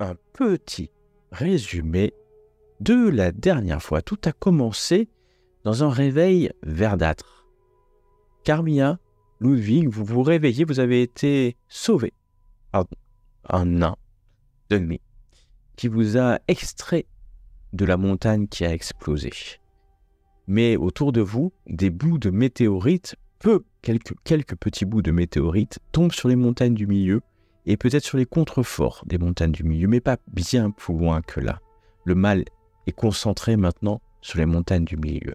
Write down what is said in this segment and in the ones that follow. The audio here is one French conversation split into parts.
un petit résumé de la dernière fois. Tout a commencé dans un réveil verdâtre. Carmilla, Ludwig, vous vous réveillez, vous avez été sauvé par un nain de nuit qui vous a extrait de la montagne qui a explosé. Mais autour de vous, des bouts de météorites, quelques petits bouts de météorites tombent sur les montagnes du milieu et peut-être sur les contreforts des montagnes du milieu, mais pas bien plus loin que là. Le mal est concentré maintenant sur les montagnes du milieu.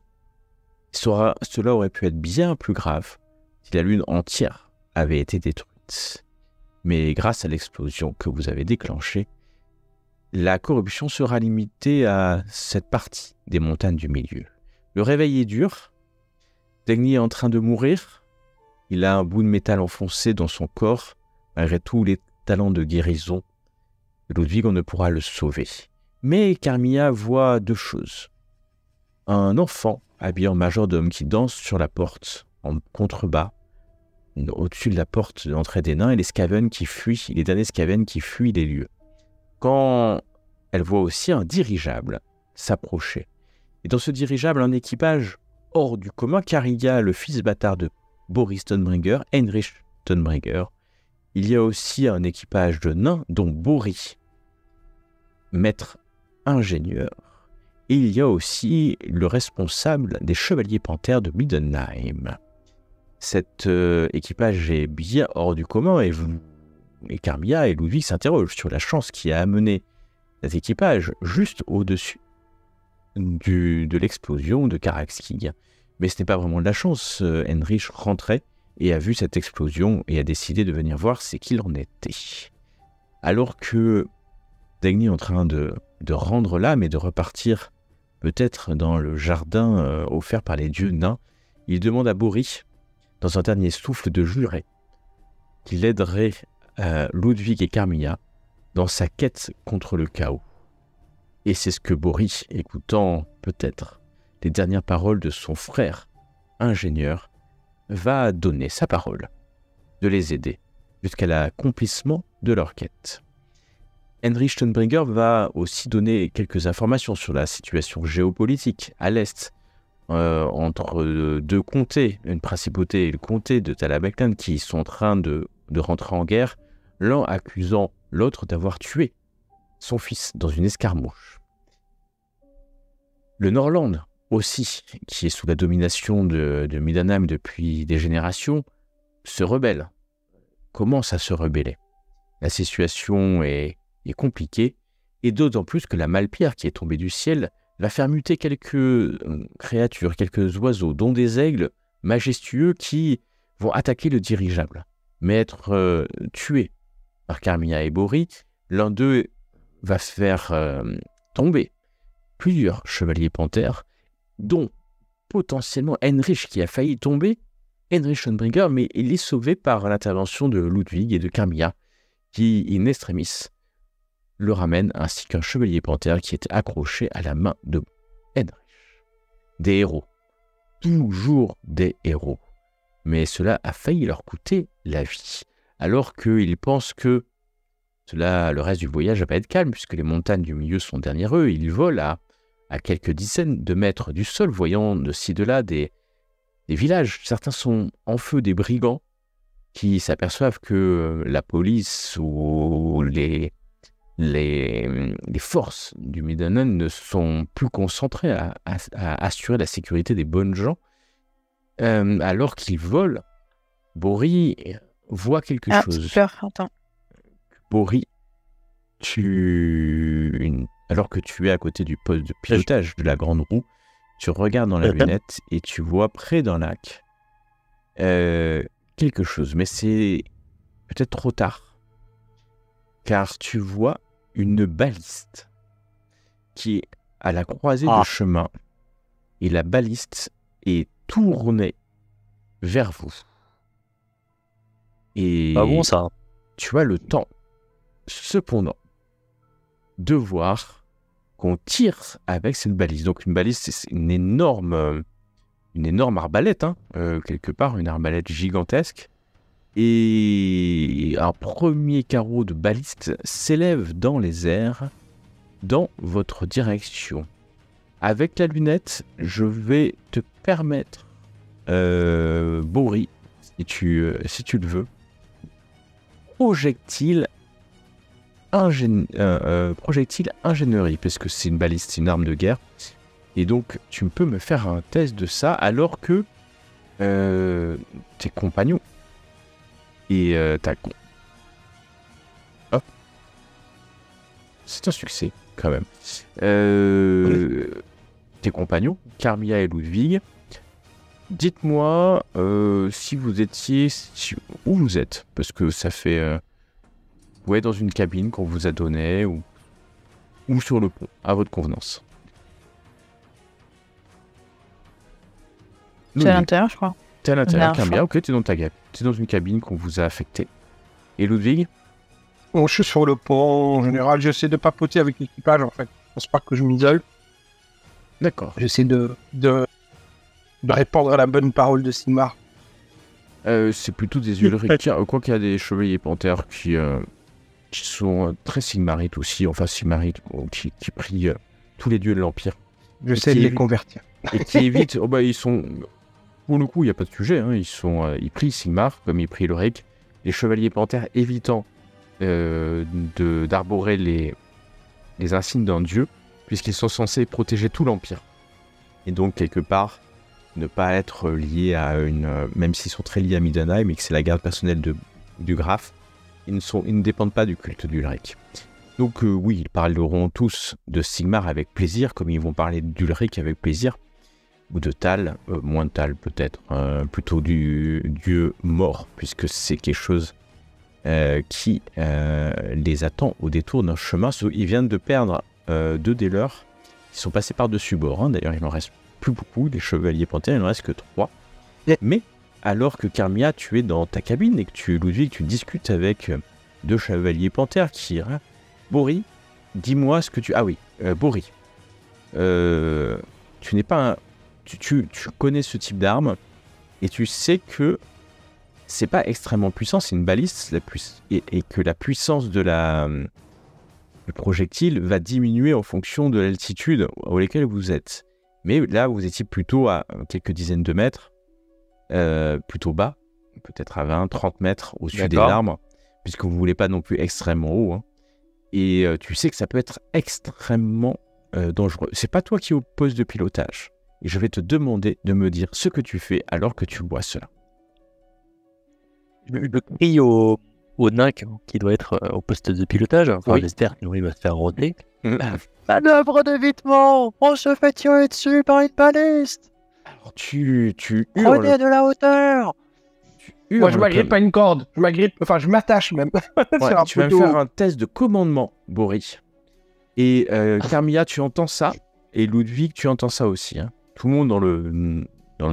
Cela aurait pu être bien plus grave si la lune entière avait été détruite. Mais grâce à l'explosion que vous avez déclenchée, la corruption sera limitée à cette partie des montagnes du milieu. Le réveil est dur. Dagny est en train de mourir. Il a un bout de métal enfoncé dans son corps. Malgré tous les talents de guérison, Ludwig, on ne pourra le sauver. Mais Carmilla voit deux choses. Un enfant habillé en majordome qui danse sur la porte en contrebas, au-dessus de la porte d'entrée des nains, et les derniers Skaven qui fuient les lieux. Quand elle voit aussi un dirigeable s'approcher. Et dans ce dirigeable, un équipage hors du commun, car il y a le fils bâtard de Boris Stonebringer, Heinrich Stonebringer. Il y a aussi un équipage de nains, dont Bori, maître ingénieur. Et il y a aussi le responsable des chevaliers panthères de Middenheim. Cet équipage est bien hors du commun et Carmilla et Ludwig s'interrogent sur la chance qui a amené cet équipage juste au-dessus de l'explosion de Karaxkig. Mais ce n'est pas vraiment de la chance. Heinrich rentrait et a vu cette explosion et a décidé de venir voir ce qu'il en était. Alors que Dagny est en train de rendre l'âme et de repartir peut-être dans le jardin offert par les dieux nains, il demande à Bori, dans un dernier souffle, de jurer qu'il aiderait Ludwig et Carmilla dans sa quête contre le chaos. Et c'est ce que Bori, écoutant peut-être les dernières paroles de son frère ingénieur, va donner sa parole de les aider jusqu'à l'accomplissement de leur quête. Heinrich Stonebringer va aussi donner quelques informations sur la situation géopolitique à l'est, entre deux comtés, une principauté et le comté de Talabeclan, qui sont en train de rentrer en guerre, l'un accusant l'autre d'avoir tué son fils dans une escarmouche. Le Norland aussi, qui est sous la domination de Middenheim depuis des générations, se rebelle, commence à se rebeller. La situation est compliquée, et d'autant plus que la Malpierre qui est tombée du ciel va faire muter quelques créatures, quelques oiseaux, dont des aigles majestueux qui vont attaquer le dirigeable, mais être tués par Carmilla et Bori. L'un d'eux va faire tomber plusieurs chevaliers panthères, dont potentiellement Heinrich qui a failli tomber, Heinrich Stonebringer, mais il est sauvé par l'intervention de Ludwig et de Carmilla, qui, in extremis, le ramène, ainsi qu'un chevalier panthère qui était accroché à la main de Heinrich. Des héros. Toujours des héros. Mais cela a failli leur coûter la vie. Alors qu'ils pensent que le reste du voyage va être calme, puisque les montagnes du milieu sont derrière eux. Ils volent à quelques dizaines de mètres du sol, voyant de ci de là des villages. Certains sont en feu, des brigands qui s'aperçoivent que la police ou les forces du Middenheim ne sont plus concentrées à assurer la sécurité des bonnes gens. Alors qu'ils volent, Bori voit quelque chose. Super, attends. Bori, alors que tu es à côté du poste de pilotage de la grande roue, tu regardes dans la lunette et tu vois près d'un lac quelque chose. Mais c'est peut-être trop tard, car tu vois une baliste qui est à la croisée de chemin, et la baliste est tournée vers vous. Et pas bon ça. Tu as le temps, cependant, de voir qu'on tire avec cette baliste. Donc une baliste, c'est une énorme arbalète, quelque part, une arbalète gigantesque. Et un premier carreau de baliste s'élève dans les airs, dans votre direction. Avec la lunette, je vais te permettre, Boris, si tu le veux, projectile ingénierie, parce que c'est une baliste, c'est une arme de guerre. Et donc, tu peux me faire un test de ça, alors que tes compagnons et hop, c'est un succès quand même. Tes compagnons, Carmilla et Ludwig, dites-moi si vous étiez où vous êtes, parce que ça fait ouais, dans une cabine qu'on vous a donnée ou sur le pont, à votre convenance. C'est à l'intérieur, je crois. T'es à l'intérieur, Carmilla, ok, t'es dans ta cabine. T'es dans une cabine qu'on vous a affectée. Et Ludwig? Bon, je suis sur le pont. En général, j'essaie de papoter avec l'équipage, en fait. Je pense pas que je m'isole. D'accord. J'essaie de répandre la bonne parole de Sigmar. C'est plutôt des Ulrichiens. Quoi qu'il y a des chevaliers panthères qui sont très sigmarites aussi. Enfin, sigmarites, qui prient tous les dieux de l'Empire. J'essaie de les convertir. Et qui évitent... Oh bah, ils sont... Pour le coup, il n'y a pas de sujet. Hein. Ils prient Sigmar, comme ils prient Ulrich. Les chevaliers panthères évitant d'arborer les insignes d'un dieu, puisqu'ils sont censés protéger tout l'Empire. Et donc, quelque part, ne pas être liés à une... même s'ils sont très liés à Midenheim, et que c'est la garde personnelle du Graf, ils ne dépendent pas du culte d'Ulrich. Donc oui, ils parleront tous de Sigmar avec plaisir, comme ils vont parler d'Ulrich avec plaisir, ou de Tal, moins de Tal peut-être, plutôt du dieu mort, puisque c'est quelque chose qui les attend au détour d'un chemin. Ils viennent de perdre 2 des leurs, ils sont passés par-dessus bord, hein. D'ailleurs il n'en reste plus beaucoup, des chevaliers panthères, il n'en reste que 3. Mais alors que Carmilla, tu es dans ta cabine et que Ludwig, tu discutes avec 2 chevaliers panthères qui... Boris, dis-moi ce que tu... Ah oui, Boris, tu n'es pas un... Tu connais ce type d'arme et tu sais que c'est pas extrêmement puissant, c'est une baliste, et que la puissance de le projectile va diminuer en fonction de l'altitude à laquelle vous êtes. Mais là, vous étiez plutôt à quelques dizaines de mètres, plutôt bas, peut-être à 20-30 mètres au-dessus des arbres, puisque vous ne voulez pas non plus extrêmement haut. Hein. Et tu sais que ça peut être extrêmement dangereux. C'est pas toi qui es au poste de pilotage. Et je vais te demander de me dire ce que tu fais alors que tu vois cela. Je crie au nain qui doit être au poste de pilotage. Enfin, oui. J'espère qu'il va se faire rôder. Manœuvre d'évitement! On se fait tirer dessus par une baliste! Alors tu hurles. Prenez de la hauteur! Moi, je m'agrippe pas une corde. Je m'attache même. Ouais, tu vas me faire un test de commandement, Boris. Et Carmilla, tu entends ça. Et Ludwig, tu entends ça aussi. Hein. Tout le monde dans le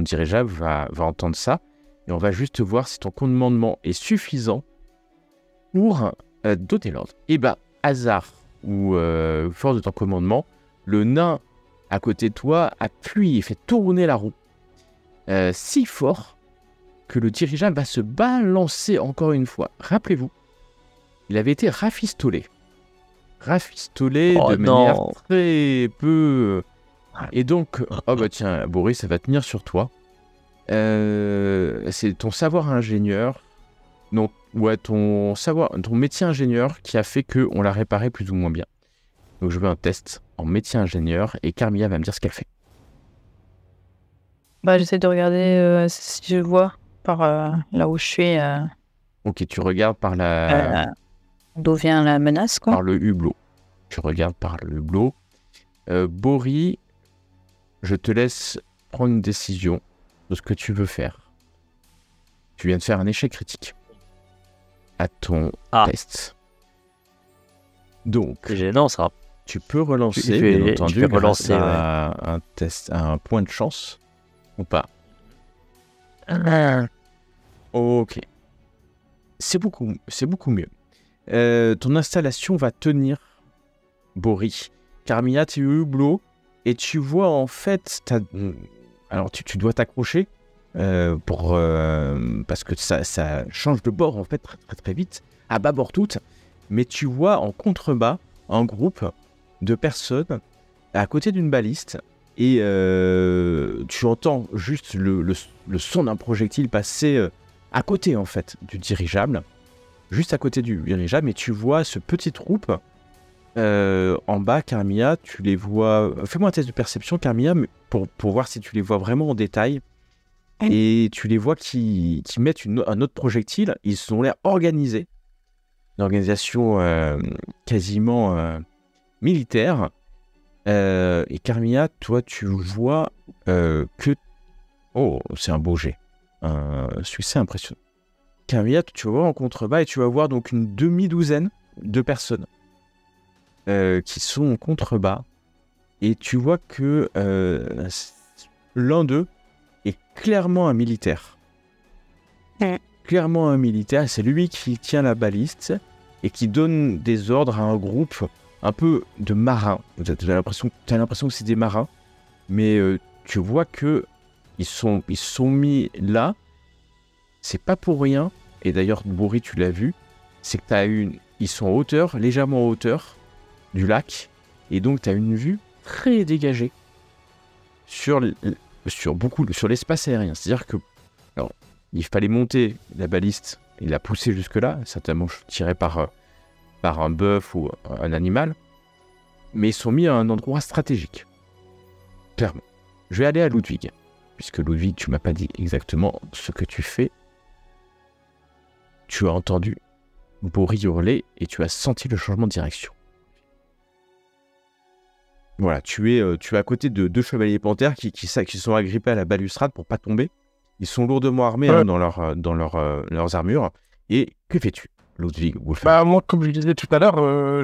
dirigeable va entendre ça. Et on va juste voir si ton commandement est suffisant pour donner l'ordre. Et bah, hasard ou force de ton commandement, le nain à côté de toi appuie et fait tourner la roue si fort que le dirigeable va se balancer encore une fois. Rappelez-vous, il avait été rafistolé de manière très peu... Et donc, oh bah tiens, Boris, ça va tenir sur toi. C'est ton savoir ingénieur, non, ouais, ton métier ingénieur qui a fait qu'on l'a réparé plus ou moins bien. Donc je veux un test en métier ingénieur et Carmilla va me dire ce qu'elle fait. Bah, j'essaie de regarder si je vois par là où je suis. Ok, tu regardes par la... d'où vient la menace, quoi. Par le hublot. Tu regardes par le hublot. Boris, je te laisse prendre une décision de ce que tu veux faire. Tu viens de faire un échec critique à ton test. Donc, c'est gênant ça. Tu peux relancer, bien entendu, grâce à un test, à un point de chance, ou pas. Ok. C'est beaucoup mieux. Ton installation va tenir, Boris. Carmilla, tu es au hublot et tu vois en fait... Alors tu dois t'accrocher parce que ça change de bord en fait très très très vite, à bâbord toute, mais tu vois en contrebas un groupe de personnes à côté d'une baliste et tu entends juste le son d'un projectile passer à côté en fait du dirigeable, juste à côté du dirigeable, et tu vois ce petit troupe en bas, Carmilla, tu les vois. Fais-moi un test de perception, Carmilla, pour voir si tu les vois vraiment en détail. Et tu les vois qui mettent un autre projectile. Ils ont l'air organisés. Une organisation quasiment militaire. Et Carmilla, toi, tu vois que. Oh, c'est un beau jet. Un succès impressionnant. Carmilla, tu vas voir en contrebas et tu vas voir donc une demi-douzaine de personnes qui sont en contrebas. Et tu vois que l'un d'eux est clairement un militaire. Clairement un militaire, c'est lui qui tient la baliste et qui donne des ordres à un groupe un peu de marins. Tu as l'impression que c'est des marins, mais tu vois que ils sont mis là. C'est pas pour rien, et d'ailleurs Bourri tu l'as vu, c'est que ils sont en hauteur, légèrement en hauteur du lac, et donc tu as une vue très dégagée sur l'espace aérien. C'est-à-dire que alors, il fallait monter la baliste et la pousser jusque-là, certainement tirée par un bœuf ou un animal, mais ils sont mis à un endroit stratégique. Clairement. Je vais aller à Ludwig, puisque Ludwig, tu m'as pas dit exactement ce que tu fais. Tu as entendu Bourri hurler et tu as senti le changement de direction. Voilà, tu es à côté de deux chevaliers panthères qui sont agrippés à la balustrade pour pas tomber. Ils sont lourdement armés dans leurs armures. Et que fais-tu, Ludwig Wolfgang ? Bah, moi, comme je le disais tout à l'heure,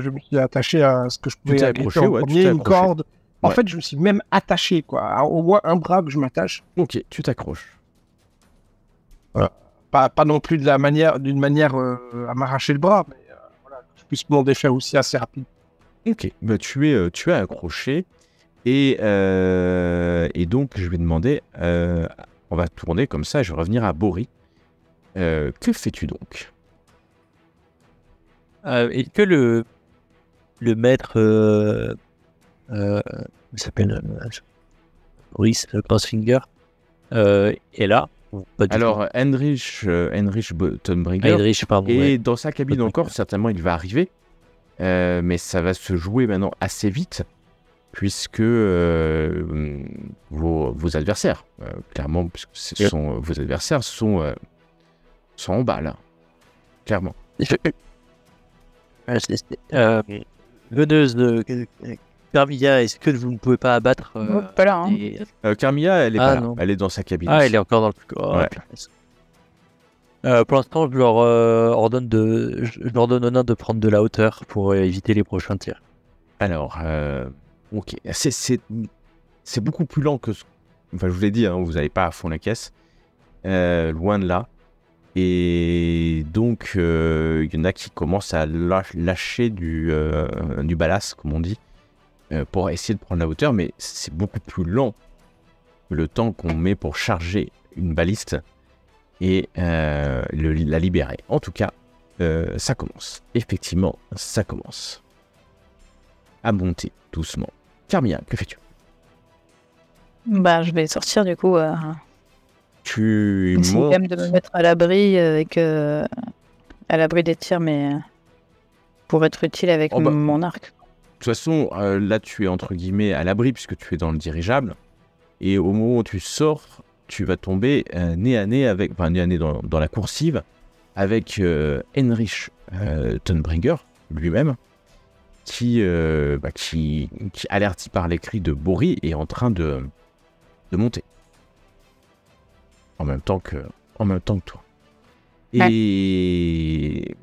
je me suis attaché à ce que je pouvais accroché, en premier, une corde. En Ouais. fait, je me suis même attaché, quoi. Au moins un bras que je m'attache. Ok, tu t'accroches. Pas non plus d'une manière à m'arracher le bras, mais voilà, que je puisse m'en défaire aussi assez rapide. Ok, bah, tu es accroché. Et donc, je vais demander... on va tourner comme ça, je vais revenir à Bourri. Que fais-tu donc ? Est-ce que le maître il s'appelle Boris Crossfinger est là ou pas du Alors, Heinrich Tonbringer Heinrich, pardon, est ouais. dans sa cabine encore, certainement il va arriver, mais ça va se jouer maintenant assez vite, puisque vos adversaires, clairement, puisque vos adversaires sont en bas, là, clairement. Veneuse Carmilla, est-ce que vous ne pouvez pas abattre Pas là, hein. Carmilla, elle est pas là, non. elle est dans sa cabine. Ah, elle est encore dans le... Oh, Ouais. pour l'instant, je leur ordonne aux nains de prendre de la hauteur pour éviter les prochains tirs. Alors, ok, c'est beaucoup plus lent que... Enfin, je vous l'ai dit, hein, vous n'allez pas à fond la caisse, loin de là. Et donc, il y en a qui commencent à lâcher du ballast, comme on dit, pour essayer de prendre la hauteur, mais c'est beaucoup plus lent que le temps qu'on met pour charger une baliste et la libérer. En tout cas, ça commence. Effectivement, ça commence à monter doucement. Carmilla, que fais-tu ? Bah, je vais sortir du coup. Tu Essayer quand montes. même de me mettre à l'abri à l'abri des tirs, mais pour être utile avec mon arc. De toute façon, là, tu es entre guillemets à l'abri puisque tu es dans le dirigeable. Et au moment où tu sors, tu vas tomber nez à nez dans la coursive avec Heinrich Tonbringer lui-même, qui alerti par les cris de Bourri, est en train de monter. En même temps que toi. Ouais. Et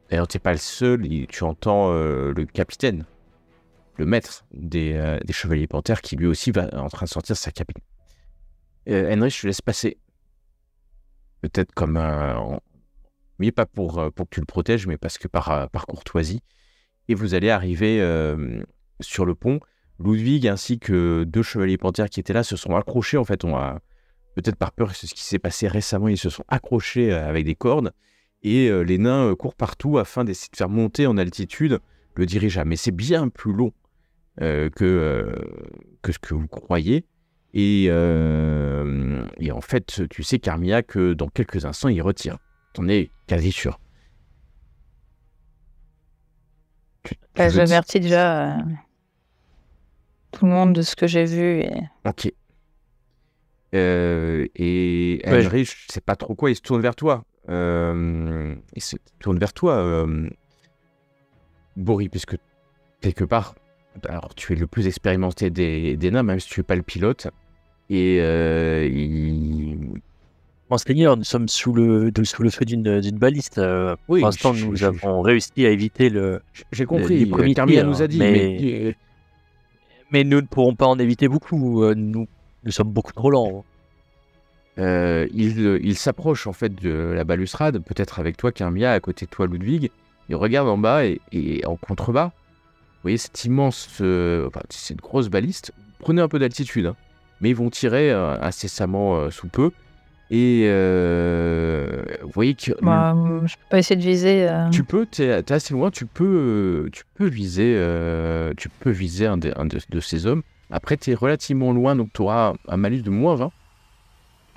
d'ailleurs, tu n'es pas le seul, tu entends le capitaine, le maître des Chevaliers Panthères, qui lui aussi va en train de sortir de sa cabine. Henry, je te laisse passer. Peut-être comme un... Mais pas pour que tu le protèges, mais parce que par courtoisie. Et vous allez arriver sur le pont. Ludwig ainsi que deux Chevaliers Panthères qui étaient là se sont accrochés, en fait, peut-être par peur, c'est ce qui s'est passé récemment, ils se sont accrochés avec des cordes, et les nains courent partout afin d'essayer de faire monter en altitude le dirigeable. Mais c'est bien plus long que ce que vous croyez. Et en fait, tu sais, Carmilla, que dans quelques instants, il retire. T'en es quasi sûr. J'avertis déjà tout le monde de ce que j'ai vu. Ok. Et Henry, je sais pas trop quoi, il se tourne vers toi. Boris, puisque quelque part, alors tu es le plus expérimenté des nains, même si tu n'es pas le pilote. Et Monseigneur, nous sommes sous le feu d'une baliste. Oui, pour l'instant, nous avons réussi à éviter j'ai compris, les premiers Carmilla tirs, nous a dit, mais nous ne pourrons pas en éviter beaucoup. Nous sommes beaucoup trop lents. il s'approche en fait de la balustrade, peut-être avec toi, Carmilla, à côté de toi, Ludwig. Il regarde en bas et en contrebas, vous voyez cette immense, c'est une grosse baliste. Prenez un peu d'altitude, hein, mais ils vont tirer incessamment sous peu. Et vous voyez que je peux pas essayer de viser. tu peux, t'es assez loin, tu peux viser un de ces hommes. Après, tu es relativement loin, donc tu auras un malus de -20.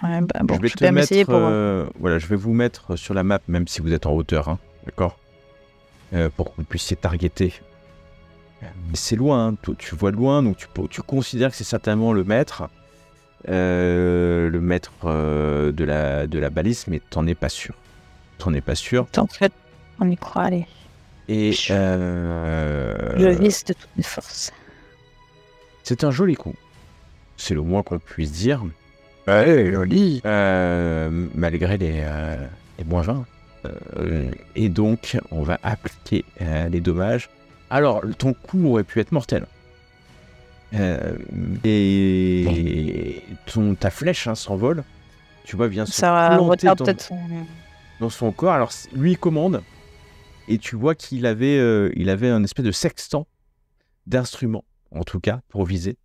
Ouais, bah, bon, je vais je peux essayer pour. voilà, je vais vous mettre sur la map, même si vous êtes en hauteur, hein, d'accord, pour que vous puissiez targeter. Mais c'est loin, hein, tu vois loin, donc tu considères que c'est certainement le maître de la balise, mais t'en es pas sûr. En fait, on y croit, allez. Et je vise de toutes mes forces. c'est un joli coup. C'est le moins qu'on puisse dire. Ouais, joli. Malgré les -20. Et donc, on va appliquer les dommages. Alors, ton coup aurait pu être mortel. Et ta flèche s'envole. Tu vois, vient se planter dans son corps. Alors, lui, il commande. Et tu vois qu'il avait un espèce de sextant d'instrument, en tout cas, pour viser.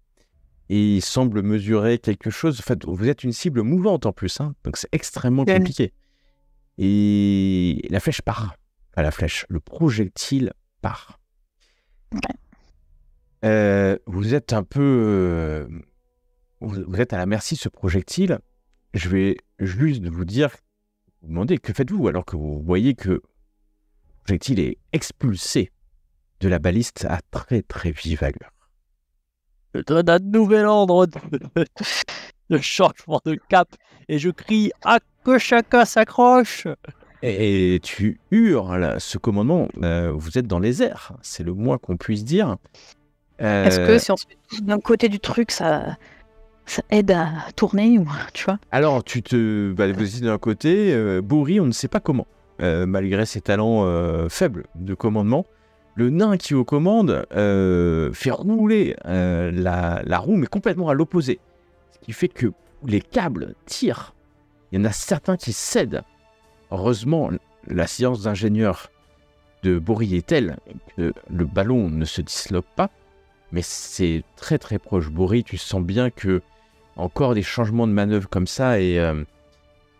Et il semble mesurer quelque chose. En fait, vous êtes une cible mouvante en plus, hein, donc c'est extrêmement compliqué. Et la flèche part. Pas la flèche, le projectile part. Vous êtes un peu... vous êtes à la merci de ce projectile. Je vais juste vous demander, que faites-vous alors que vous voyez que le projectile est expulsé de la baliste à très très vive allure. Je donne un nouvel ordre de changement de cap et je crie « À que chacun s'accroche !» Et tu hurles ce commandement. Vous êtes dans les airs, c'est le moins qu'on puisse dire. Est-ce que si on se met tous d'un côté du truc, ça aide à tourner ou tu vois? Alors, vous êtes d'un côté, Boris, on ne sait pas comment. Malgré ses talents faibles de commandement, le nain qui est aux commandes fait rouler la roue, mais complètement à l'opposé. Ce qui fait que les câbles tirent. Il y en a certains qui cèdent. Heureusement, la science d'ingénieur de Boris est telle que le ballon ne se disloque pas, mais c'est très très proche. Boris, tu sens bien que encore des changements de manœuvre comme ça et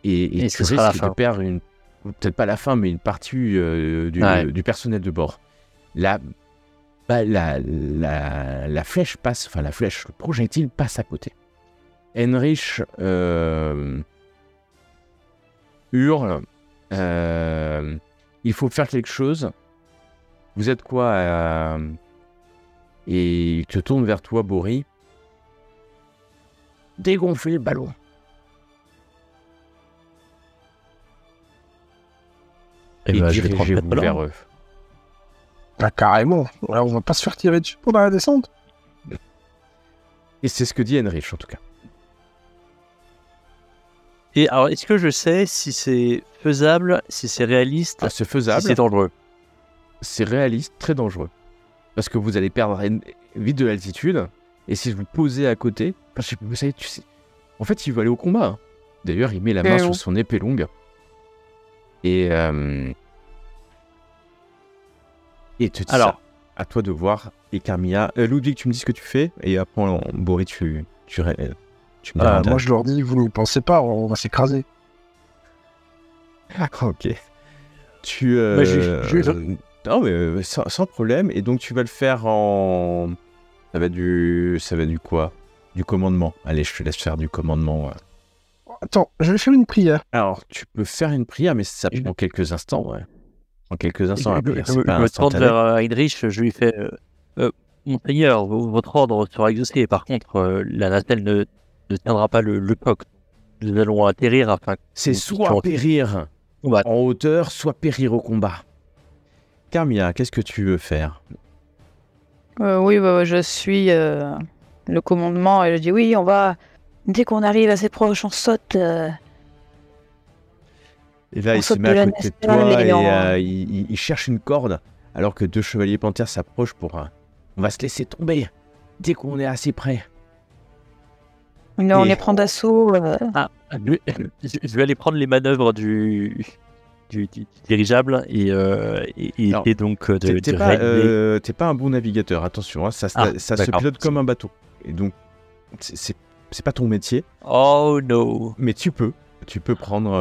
tu risques de perdre peut-être pas la fin, mais une partie du personnel de bord. La flèche passe, enfin le projectile passe à côté. Heinrich hurle. Il faut faire quelque chose. Vous êtes quoi et il te tourne vers toi, Boris. Dégonfler le ballon. Et dirigez-vous vers eux. Ah, carrément. Alors, on va pas se faire tirer dessus pendant la descente. Et c'est ce que dit Heinrich, en tout cas. Et alors, est-ce que je sais si c'est faisable, si c'est réaliste, c'est faisable, si c'est dangereux? C'est réaliste, très dangereux. Parce que vous allez perdre vite de l'altitude. Et si vous posez à côté... Vous savez, en fait, il veut aller au combat. Hein. D'ailleurs, il met la main sur son épée longue. Et te dit alors, ça. À toi de voir. Et Carmilla... Ludwig, tu me dis ce que tu fais. Et après, Boris, tu Tu me diras, Moi, je leur dis, vous n'y pensez pas, on va s'écraser. Ok. Tu. Non, mais sans problème. Et donc, tu vas le faire en. Ça va du quoi? Du commandement. Allez, je te laisse faire du commandement. Attends, je vais faire une prière. Alors, tu peux faire une prière, mais ça prend quelques instants, ouais. En quelques instants, la prière, Je c'est pas me tourne instantané. vers Heinrich, je lui fais Monseigneur, votre ordre sera exaucé. Par contre, la nacelle ne tiendra pas le coq. Nous allons atterrir afin que C'est nous soit puissions périr combattre. en hauteur, soit périr au combat. Carmilla, qu'est-ce que tu veux faire? Oui, je suis le commandement et je dis oui, on va. Dès qu'on arrive assez proche, on saute. Et là, On il se saute met de à la côté de nacelle toi et et on- il cherche une corde, alors que deux chevaliers panthères s'approchent pour... on va se laisser tomber dès qu'on est assez près. Non, on Et- les prend d'assaut. Je vais aller prendre les manœuvres du dirigeable et Alors, essayer donc de T'es réaliser. pas un bon navigateur, attention, hein, ça se d'accord. pilote comme un bateau. Et donc, c'est pas ton métier, Oh no! mais tu peux prendre...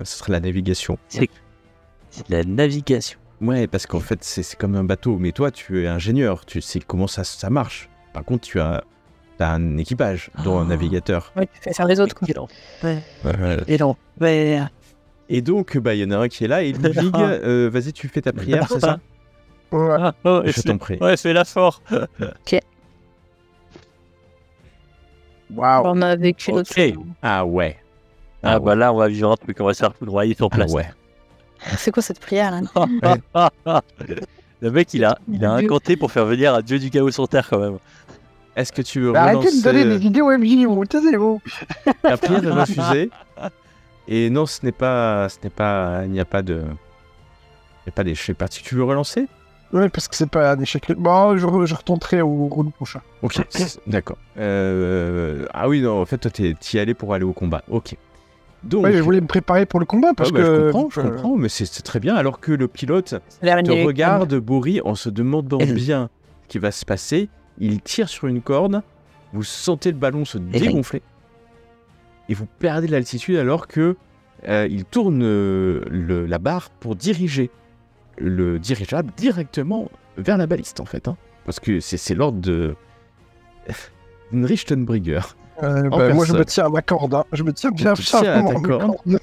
ce serait la navigation. C'est de la navigation. Ouais, parce qu'en fait, c'est comme un bateau. Mais toi, tu es ingénieur, tu sais comment ça marche. Par contre, t'as un équipage, dont un navigateur. Ouais, tu fais faire les autres, quoi. Et non. Et donc, il y en a un qui est là. Et Ludwig, vas-y, tu fais ta prière, c'est ça? Ouais. Je t'en prie. Ouais, fais-la fort. Waouh. On a vécu notre Ok. Ah ouais. Ah bah là, on va vivre un truc, on va se faire foudroyer sur Ah place. ouais. C'est quoi cette prière là? Le mec, il a incanté pour faire venir un dieu du chaos sur Terre quand même. Est-ce que tu veux Bah, arrêtez de donner des relancer... idées au MJ, vous taisez-vous. La prière est refusée. Et non, ce n'est pas... Il n'y a pas de... Il n'y a pas d'échec parti. Tu veux relancer? Ouais, parce que c'est pas un échec. Bon, je retenterai au round prochain. Ok, d'accord. Ah oui, non, en fait, toi, t'y allé pour aller au combat. Ok. Donc... Ouais, je voulais me préparer pour le combat parce Ah bah, que. je comprends, mais c'est très bien. Alors que le pilote Ça a l'air te une- regarde, Boris, en se demandant bien ce qui va se passer. Il tire sur une corde, vous sentez le ballon se dégonfler, et vous perdez l'altitude alors que il tourne la barre pour diriger le dirigeable directement vers la baliste, en fait. Hein. Parce que c'est l'ordre de Richtenbrigger. Moi, je personne. me tiens à ma corde. Hein. Je me tiens bien Tu te tiens à ta fermement ma corde. corde.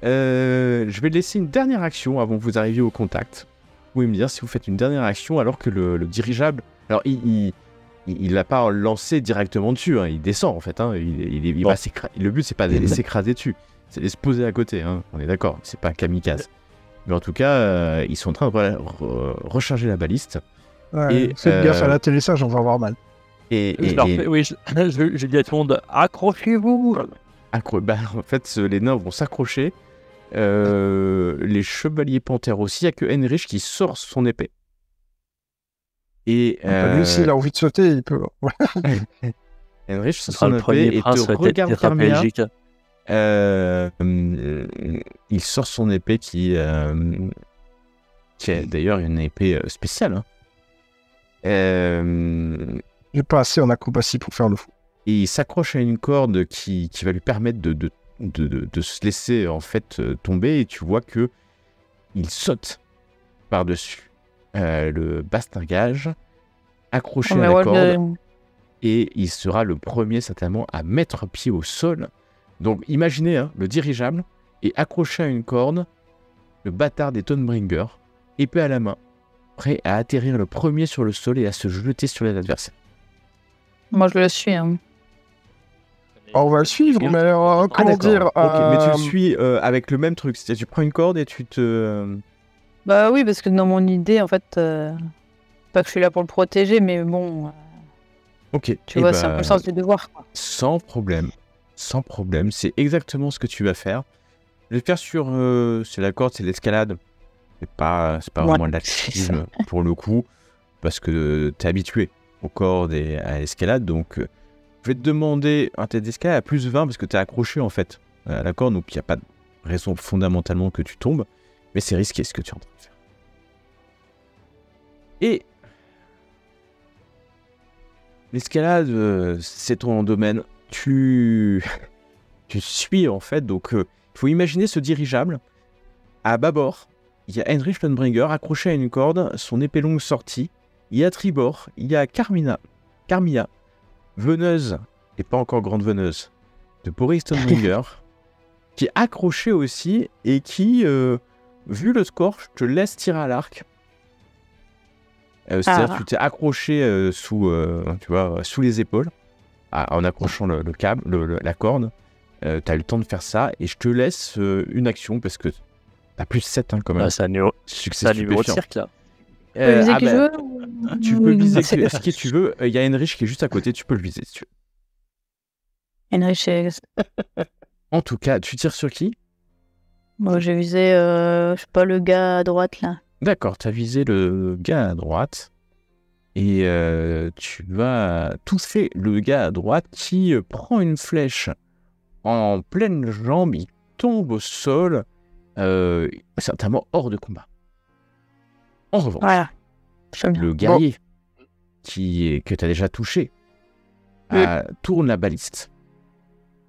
Je vais laisser une dernière action avant que vous arriviez au contact. Vous pouvez me dire si vous faites une dernière action alors que le dirigeable... Alors, il l'a pas lancé directement dessus, hein, il descend en fait. Hein, il va le but, c'est pas de les s'écraser dessus, c'est de les se poser à côté. Hein, on est d'accord, c'est pas un kamikaze. Mais en tout cas, ils sont en train de recharger la baliste. Ouais, Et, faites gaffe à l'atterrissage, on va avoir mal. Je leur fais- oui, je dis à tout le monde, accrochez-vous. En fait, les nains vont s'accrocher. Les chevaliers panthères aussi. Il n'y a que Heinrich qui sort son épée. Et Lui, s'il a envie de sauter, il peut. Heinrich Ce sort sera son le épée premier et prince te regarde Carmilla. tétraplégique. Il sort son épée qui est d'ailleurs une épée spéciale. Hein. J'ai pas assez en acrobatie pour faire le fou. Et il s'accroche à une corde qui va lui permettre de se laisser en fait tomber, et tu vois que il saute par-dessus le bastingage, accroché à la corde, et il sera le premier certainement à mettre pied au sol. Donc imaginez le dirigeable est accroché à une corde, le bâtard des Tonbringer, épée à la main, prêt à atterrir le premier sur le sol et à se jeter sur les adversaires. Moi, je le suis. Hein. On va le suivre, mais comment d'accord. dire Ok, mais tu le suis avec le même truc, c'est-à-dire tu prends une corde et tu te... Bah oui, parce que dans mon idée, en fait, pas que je suis là pour le protéger, mais bon, Ok. tu vois, c'est un peu le sens du devoir. Quoi. Sans problème, c'est exactement ce que tu vas faire. Je vais faire sur... c'est la corde, c'est l'escalade. C'est pas Ouais, vraiment de l'athlétisme pour le coup, parce que t'es habitué aux cordes et à l'escalade, donc je vais te demander un test d'escalade à plus 20 parce que t'es accroché en fait à la corde, donc il n'y a pas de raison fondamentalement que tu tombes, mais c'est risqué ce que tu es en train de faire. Et l'escalade, c'est ton domaine. Tu suis en fait, donc il faut imaginer ce dirigeable. À bâbord, il y a Heinrich Lohmbringer accroché à une corde, son épée longue sortie. Il y a tribord, il y a Carmilla, veneuse, et pas encore grande veneuse, de Boris Lohmbringer, qui est accroché aussi et qui, vu le score, je te laisse tirer à l'arc. C'est-à-dire que tu t'es accroché sous les épaules, en accrochant le câble, la corde. Tu as eu le temps de faire ça et je te laisse une action parce que t'as plus 7 quand même. C'est un numéro de cirque là. Tu peux viser qui je veux tu peux viser qui tu veux. Il y a Heinrich qui est juste à côté, tu peux le viser si tu veux. Heinrich, En tout cas, tu tires sur qui? moi j'ai visé, je sais pas, le gars à droite là. D'accord, tu as visé le gars à droite et tu vas toucher le gars à droite qui prend une flèche en pleine jambe, il tombe au sol, certainement hors de combat. En revanche, Voilà. le guerrier que tu as déjà touché tourne la baliste.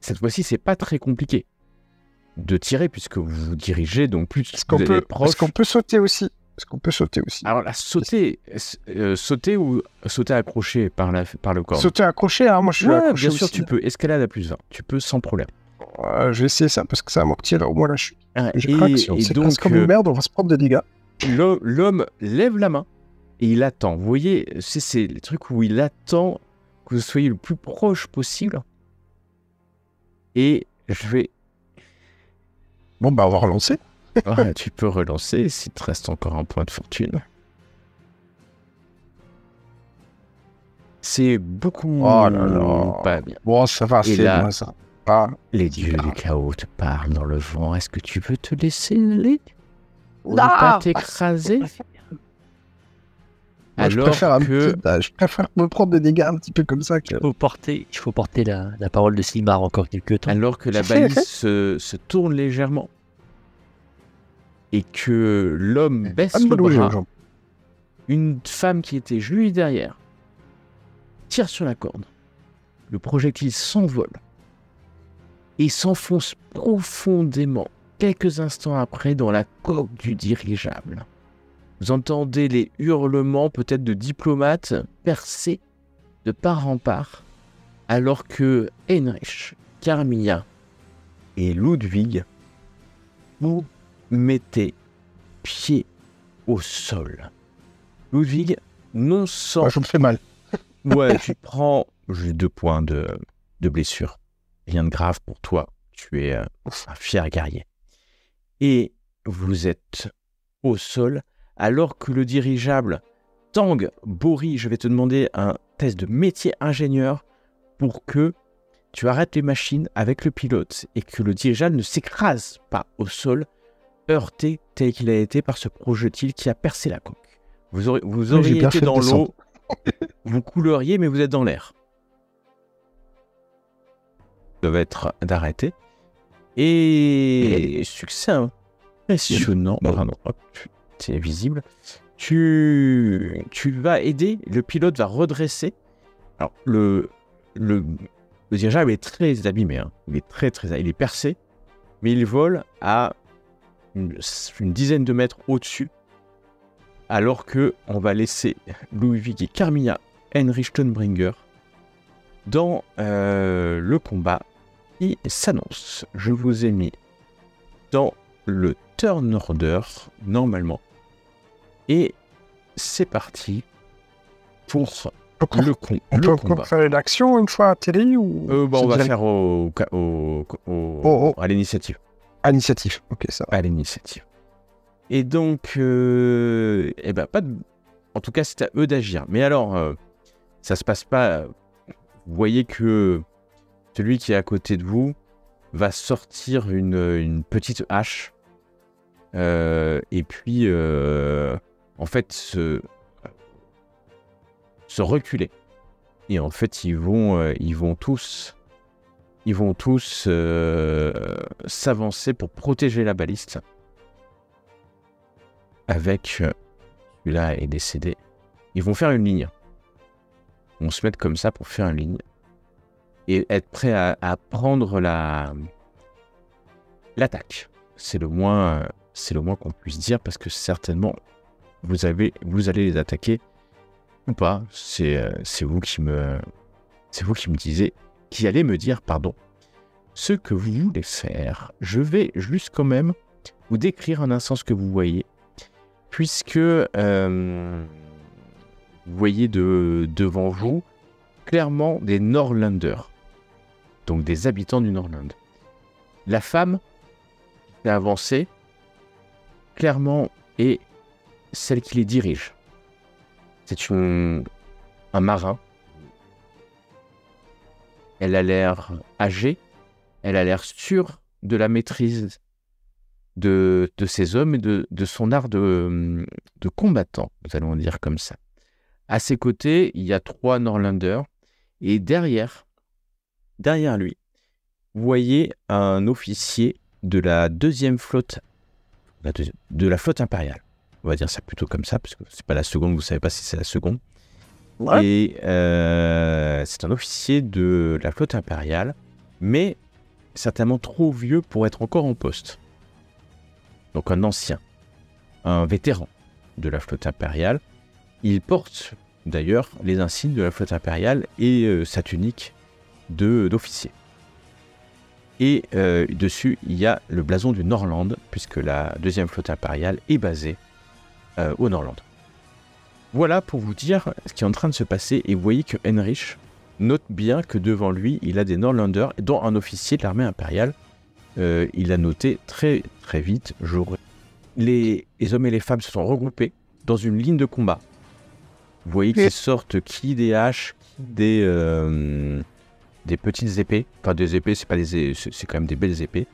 Cette fois-ci, c'est pas très compliqué de tirer puisque vous vous dirigez, donc plus vous êtes proche. Est-ce qu'on peut sauter aussi? Alors là, sauter ou sauter accroché par le corps. Sauter accroché, hein, moi je suis accroché bien sûr, aussi. tu peux escalade à plus 20. Tu peux sans problème. Je vais essayer ça parce que ça va m'amortir au moins la chute. J'ai pas action. Et C'est donc, presque comme une merde, on va se prendre des dégâts. L'homme lève la main et il attend. Vous voyez, c'est les trucs où il attend que vous soyez le plus proche possible. Et je vais... Bon, bah on va relancer. Ouais, tu peux relancer s'il te reste encore un point de fortune. C'est beaucoup pas bien. Bon, ça va, Et c'est là, moi ça. Ah, les dieux du chaos te parlent dans le vent. Est-ce que tu veux te laisser aller ou ne Non. pas t'écraser? moi, je préfère je préfère me prendre des dégâts un petit peu comme ça. Il faut porter la parole de Sigmar encore quelques temps. Alors que la balise se tourne légèrement et que l'homme baisse le bras, une femme qui était juste derrière tire sur la corde. Le projectile s'envole et s'enfonce profondément quelques instants après dans la coque du dirigeable. Vous entendez les hurlements peut-être de diplomates percés de part en part, alors que Heinrich, Carmilla et Ludwig, vous mettez pied au sol. Ludwig, non sans... Moi, je me fais mal. Ouais, tu prends... J'ai 2 points de blessure. Rien de grave pour toi. Tu es un fier guerrier. Et vous êtes au sol, alors que le dirigeable Tang, Bori, je vais te demander un test de métier ingénieur pour que tu arrêtes les machines avec le pilote et que le dirigeable ne s'écrase pas au sol, heurté tel qu'il a été par ce projectile qui a percé la coque. Vous auriez été dans l'eau, vous couleriez, mais vous êtes dans l'air. Ça va être d'arrêter. Et succès impressionnant. Pardon, hop, c'est visible. Tu vas aider, le pilote va redresser. Alors, le dirigeable est très abîmé. Hein. Il est percé, mais il vole à une dizaine de mètres au-dessus, alors que on va laisser Ludwig et Carmilla, Heinrich Lohmbringer dans le combat qui s'annonce. Je vous ai mis dans le turn order normalement, et c'est parti pour le combat. On peut faire une action une fois atterri ou on va faire à l'initiative. À l'initiative, ok, ça va. À l'initiative. Et donc, pas de... En tout cas, c'est à eux d'agir. Mais alors, ça se passe pas... Vous voyez que celui qui est à côté de vous va sortir une petite hache et puis, en fait, se reculer. Et en fait, ils vont tous s'avancer pour protéger la baliste. Avec celui-là est décédé. Ils vont faire une ligne. vont se mettre comme ça pour faire une ligne et être prêts à prendre l'attaque. C'est le moins qu'on puisse dire parce que certainement vous allez les attaquer ou pas. C'est vous qui me allez me dire ce que vous voulez faire. Je vais juste quand même vous décrire un instant ce que vous voyez, puisque vous voyez devant vous clairement des Norlanders, donc des habitants du Norland. La femme qui a avancé clairement est celle qui les dirige. C'est un marin. Elle a l'air âgée, elle a l'air sûre de la maîtrise de ses hommes et de son art de combattant, nous allons dire comme ça. À ses côtés, il y a 3 Norlanders, et derrière lui, vous voyez un officier de la 2e flotte, de la flotte impériale. On va dire ça plutôt comme ça, parce que c'est pas la seconde, vous savez pas si c'est la seconde. Ouais. Et c'est un officier de la flotte impériale, mais certainement trop vieux pour être encore en poste. Donc un ancien, un vétéran de la flotte impériale. Il porte d'ailleurs les insignes de la flotte impériale et sa tunique d'officier. Et dessus, il y a le blason du Norland, puisque la 2e flotte impériale est basée au Norland. Voilà pour vous dire ce qui est en train de se passer. Et vous voyez que Heinrich note bien que devant lui, il a des Norlanders, dont un officier de l'armée impériale. Il a noté très très vite. Les hommes et les femmes se sont regroupés dans une ligne de combat. Vous voyez qu'ils sortent qui des haches, des petites épées. Enfin, des épées, c'est quand même des belles épées.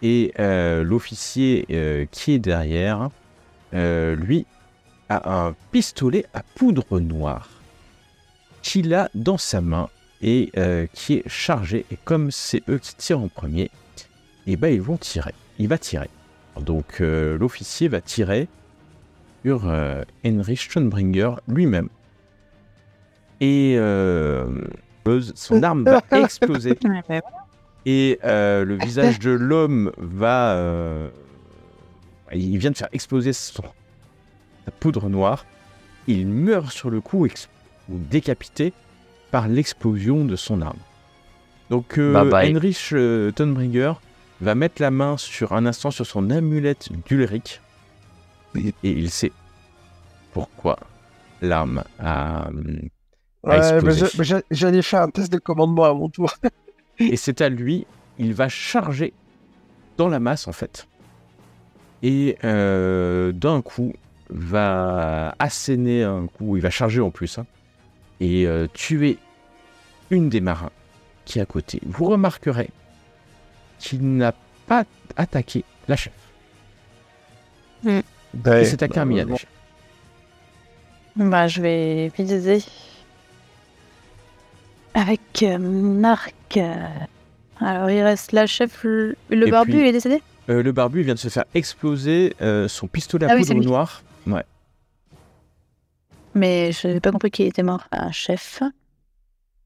Et l'officier qui est derrière, lui, a un pistolet à poudre noire qu'il a dans sa main et qui est chargé. Et comme c'est eux qui tirent en premier, et ben ils vont tirer. Il va tirer. Donc l'officier va tirer sur Heinrich Stonebringer lui-même. Et son arme va exploser. Et le visage de l'homme va... il vient de faire exploser sa poudre noire. Il meurt sur le coup, ou décapité par l'explosion de son arme. Donc Heinrich Stonebringer va mettre la main un instant sur son amulette d'Ulrich. Et il sait pourquoi l'arme a explosé. J'allais faire un test de commandement à mon tour. Et c'est à lui, il va charger dans la masse en fait. Et d'un coup, va asséner un coup, il va charger en plus, et tuer une des marins qui est à côté. Vous remarquerez qu'il n'a pas attaqué la chef. Et c'est à Carmilla. Je vais viser avec mon arc. Alors il reste la chef, le barbu, il est décédé. Le barbu vient de se faire exploser son pistolet à poudre noire. Ouais. Mais je n'avais pas compris qu'il était mort. Un chef.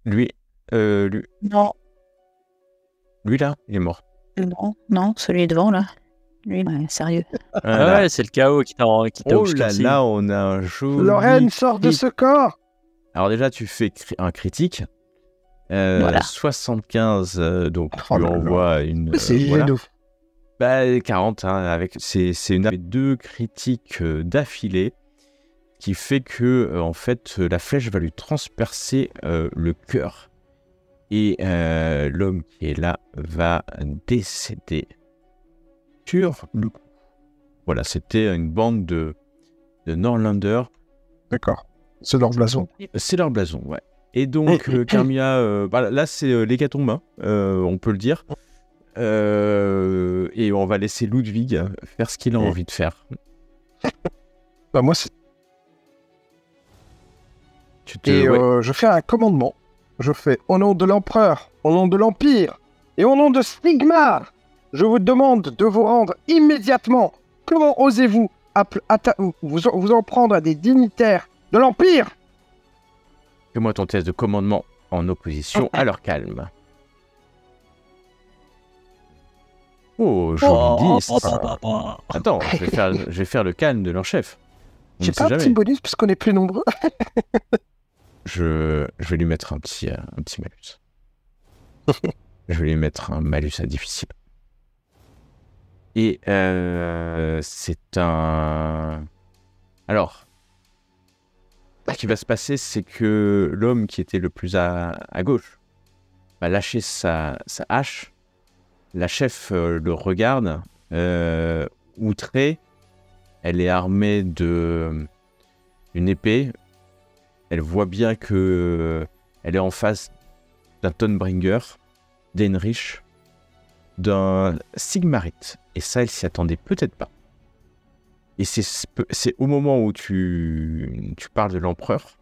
Lui. Non. Lui là, il est mort. Non, celui devant là. Lui, sérieux. Ouais, c'est le chaos qui t'a Oh là, on a un joli... Lorraine, sort de ce corps. Alors déjà, tu fais un critique. Voilà. 75, donc tu envoies une... c'est génial. 40, c'est une 2 critiques d'affilée qui fait que en fait la flèche va lui transpercer le cœur et l'homme qui est là va décéder sur le coup. Voilà, c'était une bande de Norlanders. D'accord, c'est leur blason. C'est leur blason, ouais. Et donc Carmilla, là c'est l'hécatombe, on peut le dire. Et on va laisser Ludwig faire ce qu'il a envie de faire. Moi, c'est... je fais un commandement. Je fais au nom de l'empereur, au nom de l'Empire et au nom de Sigmar, je vous demande de vous rendre immédiatement. Comment osez-vous vous en prendre à des dignitaires de l'Empire? Fais-moi ton test de commandement en opposition à leur calme. Oh, joli 10. Attends, je vais faire le calme de leur chef. J'ai pas un petit bonus parce qu'on est plus nombreux. Je vais lui mettre un petit malus. Je vais lui mettre un malus à difficile. Et c'est un... Alors, ce qui va se passer, c'est que l'homme qui était le plus à gauche va lâcher sa hache. La chef le regarde, outrée. Elle est armée d'une épée. Elle voit bien que elle est en face d'un Tonbringer, d'Heinrich, d'un Sigmarite. Et ça, elle s'y attendait peut-être pas. Et c'est au moment où tu parles de l'empereur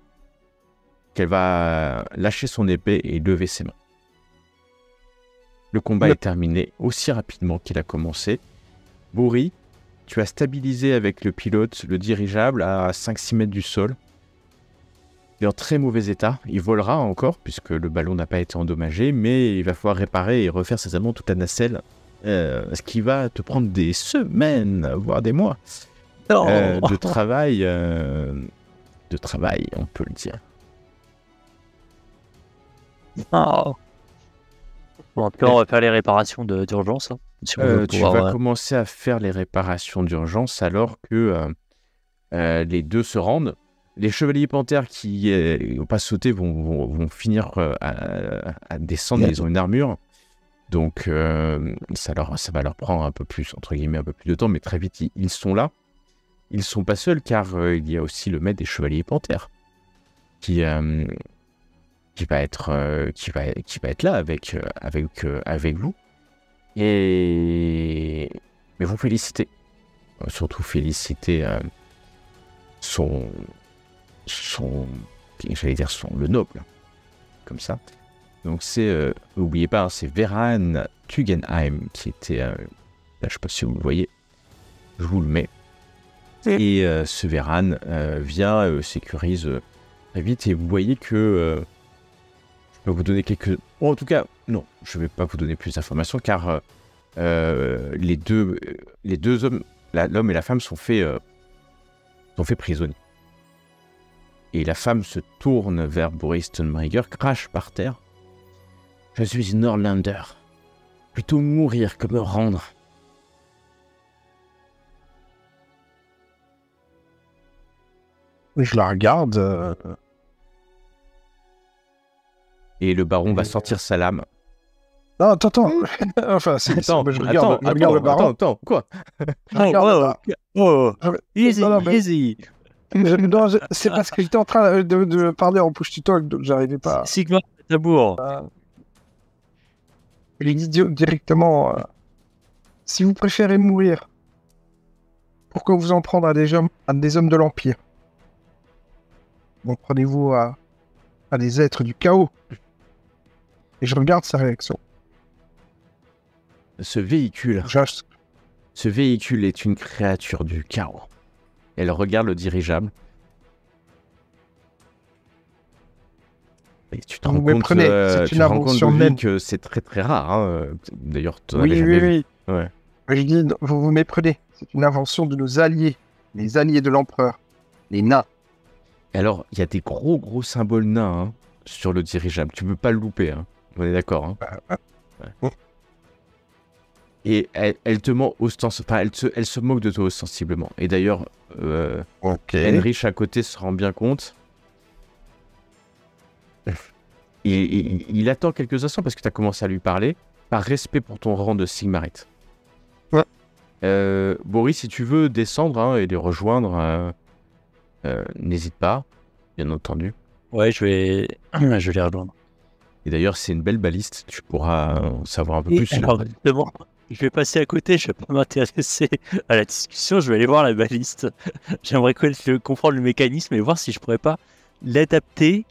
qu'elle va lâcher son épée et lever ses mains. Le combat est terminé aussi rapidement qu'il a commencé. Boris, tu as stabilisé avec le pilote le dirigeable à 5-6 mètres du sol. Il est en très mauvais état. Il volera encore puisque le ballon n'a pas été endommagé, mais il va falloir réparer et refaire certainement toute la nacelle, ce qui va te prendre des semaines, voire des mois de travail, on peut le dire. Oh. Bon, après, on va faire les réparations d'urgence. Hein, si tu vas commencer à faire les réparations d'urgence alors que les deux se rendent. Les chevaliers panthères qui n'ont pas sauté vont finir à descendre. Ils ont une armure. Donc, ça va leur prendre un peu plus, entre guillemets, un peu plus de temps. Mais très vite, ils sont là. Ils ne sont pas seuls car il y a aussi le maître des chevaliers panthères qui va être là avec vous. Mais vous félicitez. Surtout féliciter le noble. Comme ça. Donc n'oubliez pas, c'est Veran Tugenheim qui était... là, je ne sais pas si vous le voyez. Je vous le mets. Et ce Veran vient, sécurise très vite. Et vous voyez que... je peux vous donner quelques... en tout cas, non, je ne vais pas vous donner plus d'informations car les deux hommes, l'homme et la femme sont faits prisonniers. Et la femme se tourne vers Boris Tonbringer, crache par terre. Je suis une Norlander. Plutôt mourir que me rendre. Oui, je la regarde. Et le baron va sortir sa lame. Non, attends. Enfin, je regarde le baron. Attends, quoi? Easy. Non, c'est parce que j'étais en train de parler en push-to-talk, donc j'arrivais pas. Sigma, Tabour. Je lui dis directement, si vous préférez mourir, pourquoi vous en prendre à des hommes de l'Empire? Bon, prenez-vous à des êtres du chaos. Et je regarde sa réaction. Ce véhicule est une créature du chaos. Elle regarde le dirigeable. Et tu te rends compte, que c'est très très rare. Hein. D'ailleurs, tu n'en avais jamais vu. Ouais. Je dis, vous vous méprenez. C'est une invention de nos alliés. Les alliés de l'empereur. Les nains. Et alors, il y a des gros symboles nains sur le dirigeable. Tu ne peux pas le louper. Hein. On est d'accord. Hein. Ouais. Et elle te ment ostensiblement. Enfin, elle se moque de toi ostensiblement. Et d'ailleurs, Heinrich à côté se rend bien compte. Il attend quelques instants parce que tu as commencé à lui parler, par respect pour ton rang de Sigmarite. Ouais. Boris, si tu veux descendre et les rejoindre, n'hésite pas, bien entendu. Ouais, je vais les rejoindre. Et d'ailleurs, c'est une belle baliste, tu pourras en savoir un peu plus. Alors, justement, je vais passer à côté, je ne vais pas m'intéresser à la discussion, je vais aller voir la baliste. J'aimerais comprendre le mécanisme et voir si je pourrais pas l'adapter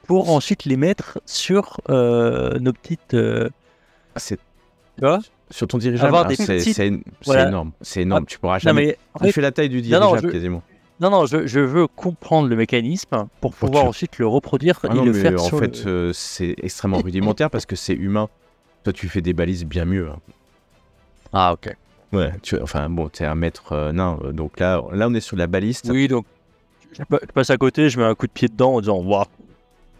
pour ensuite les mettre sur nos petites... tu vois, sur ton dirigeable, c'est énorme. C'est énorme. Tu pourras jamais... Il fait la taille du dirigeable quasiment. Non, je veux comprendre le mécanisme pour pouvoir ensuite le reproduire Ah et non, le mais faire en sur fait, c'est extrêmement rudimentaire parce que c'est humain. Toi, tu fais des balises bien mieux. Hein. Ah, ok. Ouais, enfin bon, t'es un maître nain, donc là, on est sur la baliste. Oui, donc je passe à côté, je mets un coup de pied dedans en disant waouh.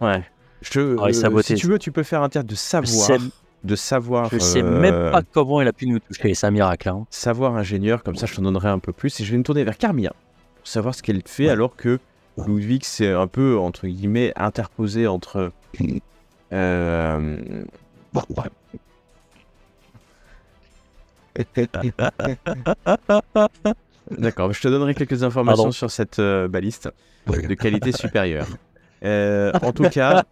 Ouais. Si tu veux, tu peux faire un test de savoir. Je sais même pas comment il a pu nous toucher, c'est un miracle. Hein. Savoir ingénieur, comme ça je t'en donnerai un peu plus. Et je vais me tourner vers Carmilla pour savoir ce qu'elle fait alors que Ludwig s'est un peu, entre guillemets, interposé entre. D'accord, je te donnerai quelques informations sur cette baliste de qualité supérieure. En tout cas,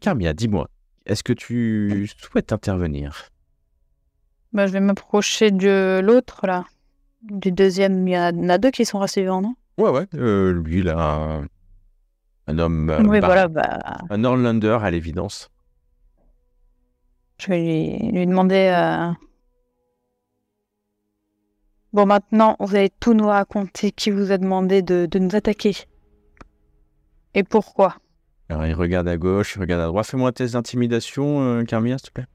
Carmilla, dis-moi, est-ce que tu souhaites intervenir? Bah, je vais m'approcher de l'autre, là. Du deuxième. Il y en a deux qui sont restés vivants, non? Ouais. Lui, il a un homme... oui, voilà, un Norlander, à l'évidence. Je vais lui demander... Bon, maintenant, vous allez tout nous raconter. Qui vous a demandé de nous attaquer? Et pourquoi? Alors, il regarde à gauche, il regarde à droite. Fais-moi un test d'intimidation, Carmilla, s'il te plaît.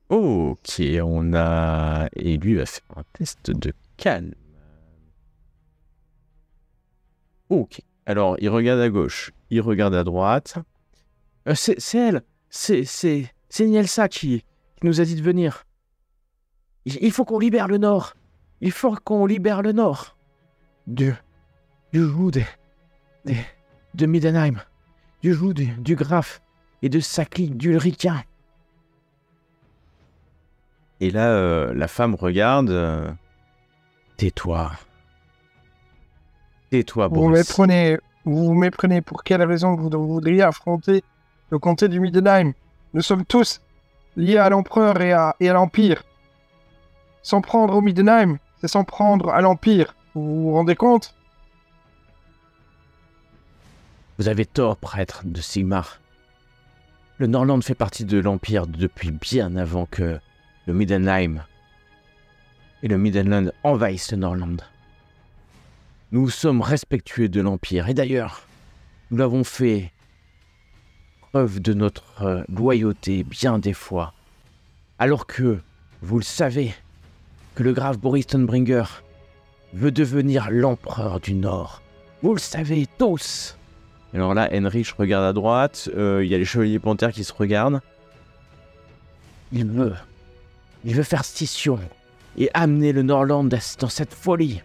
Ok, on a... Et lui va faire un test de calme. Ok, alors il regarde à gauche, il regarde à droite. C'est elle, c'est Nielsa qui nous a dit de venir. Il faut qu'on libère le Nord. Il faut qu'on libère le Nord. Du joug de Middenheim. Du joug du Graf et de sa clique d'Ulricain. Et là, la femme regarde. Tais-toi. Tais-toi, Boris. Vous vous méprenez. Pour quelle raison vous voudriez affronter le comté du Middenheim? Nous sommes tous liés à l'empereur et à l'Empire. S'en prendre au Middenheim, c'est s'en prendre à l'Empire. Vous vous rendez compte? Vous avez tort, prêtre de Sigmar. Le Norland fait partie de l'Empire depuis bien avant que le Middenheim et le Middenland envahissent le Norland. Nous sommes respectueux de l'Empire, et d'ailleurs, nous l'avons fait preuve de notre loyauté bien des fois, alors que, vous le savez, que le grave Boris Stonebringer veut devenir l'empereur du Nord. Vous le savez tous. Alors là, Heinrich regarde à droite, il y a les chevaliers panthères qui se regardent. Il veut faire scission et amener le Norland dans cette folie.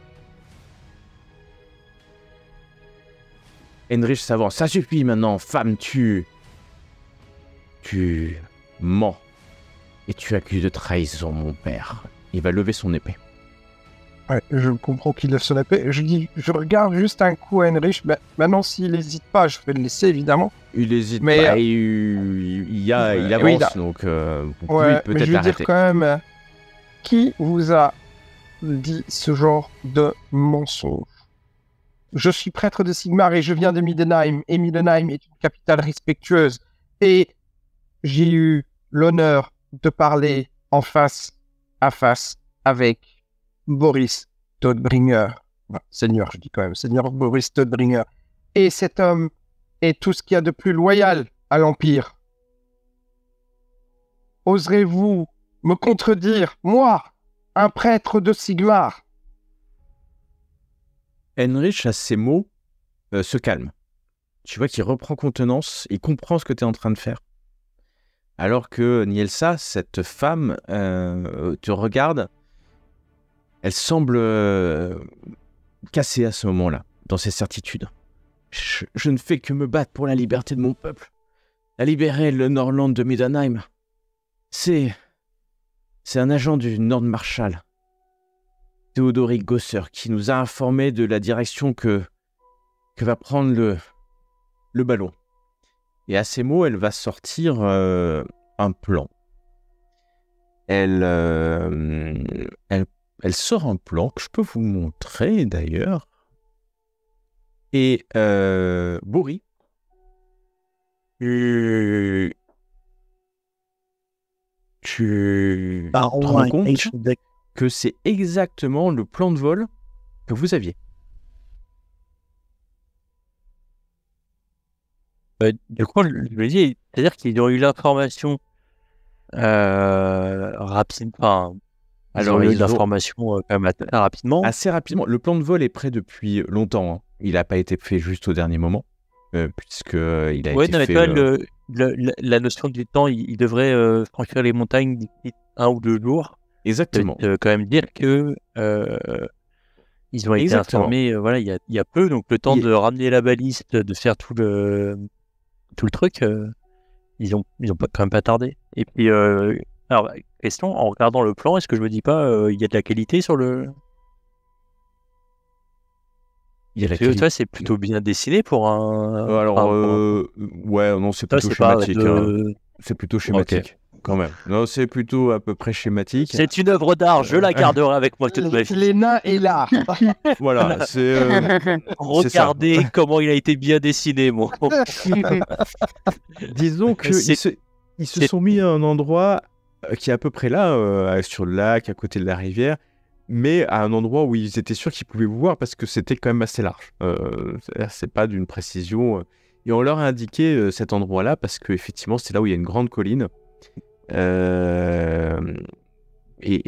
Heinrich s'avance. Ça suffit maintenant, femme, tu mens. Et tu accuses de trahison mon père. Il va lever son épée. Ouais, je comprends qu'il lève son épée. Je regarde juste un coup à Heinrich. Maintenant, s'il n'hésite pas, je vais le laisser, évidemment. Il hésite pas, il avance, oui, donc vous pouvez peut-être mais je veux dire quand même, qui vous a dit ce genre de mensonge? Je suis prêtre de Sigmar et je viens de Middenheim, et Middenheim est une capitale respectueuse. Et j'ai eu l'honneur de parler en face à face avec Boris Todbringer. Enfin, Seigneur, je dis quand même, Seigneur Boris Todbringer. Et cet homme est tout ce qu'il y a de plus loyal à l'Empire. Oserez-vous me contredire, moi, un prêtre de Sigmar? Heinrich, à ces mots, se calme. Tu vois qu'il reprend contenance, il comprend ce que tu es en train de faire. Alors que Nielsa, cette femme, te regarde, elle semble cassée à ce moment-là, dans ses certitudes. Je ne fais que me battre pour la liberté de mon peuple. À libérer le Norland de Middenheim. C'est un agent du Nordmarschall, Théodoric Gosser, qui nous a informé de la direction que va prendre le ballon. Et à ces mots, elle va sortir un plan. Elle sort un plan que je peux vous montrer d'ailleurs. Et Boris, tu te rends compte que c'est exactement le plan de vol que vous aviez. Du coup, je me dis, c'est-à-dire qu'ils ont eu l'information rapide. Enfin, ils ont eu l'information quand même assez rapidement. Assez rapidement. Le plan de vol est prêt depuis longtemps. Hein. Il n'a pas été fait juste au dernier moment, puisque il a été fait. La notion du temps, il devrait franchir les montagnes d'ici 1 ou 2 jours. Exactement. Quand même dire que ils ont été informés. Voilà, il y a peu, donc le temps de ramener la baliste, de faire tout le truc, ils ont quand même pas tardé. Et puis, alors, question, en regardant le plan, est-ce que je me dis pas, il y a de la qualité sur le... Il y a la qualité. Toi, c'est plutôt bien dessiné pour un... ouais, non, c'est plutôt schématique. C'est plutôt schématique, quand même. Non, c'est plutôt à peu près schématique. C'est une œuvre d'art, je la garderai avec moi toute ma vie. Les nains et l'art. Voilà, c'est... Regardez comment il a été bien dessiné, moi. Disons qu'ils se sont mis à un endroit qui est à peu près là, sur le lac, à côté de la rivière, mais à un endroit où ils étaient sûrs qu'ils pouvaient vous voir parce que c'était quand même assez large. C'est pas d'une précision. Et on leur a indiqué cet endroit-là parce qu'effectivement, c'est là où il y a une grande colline et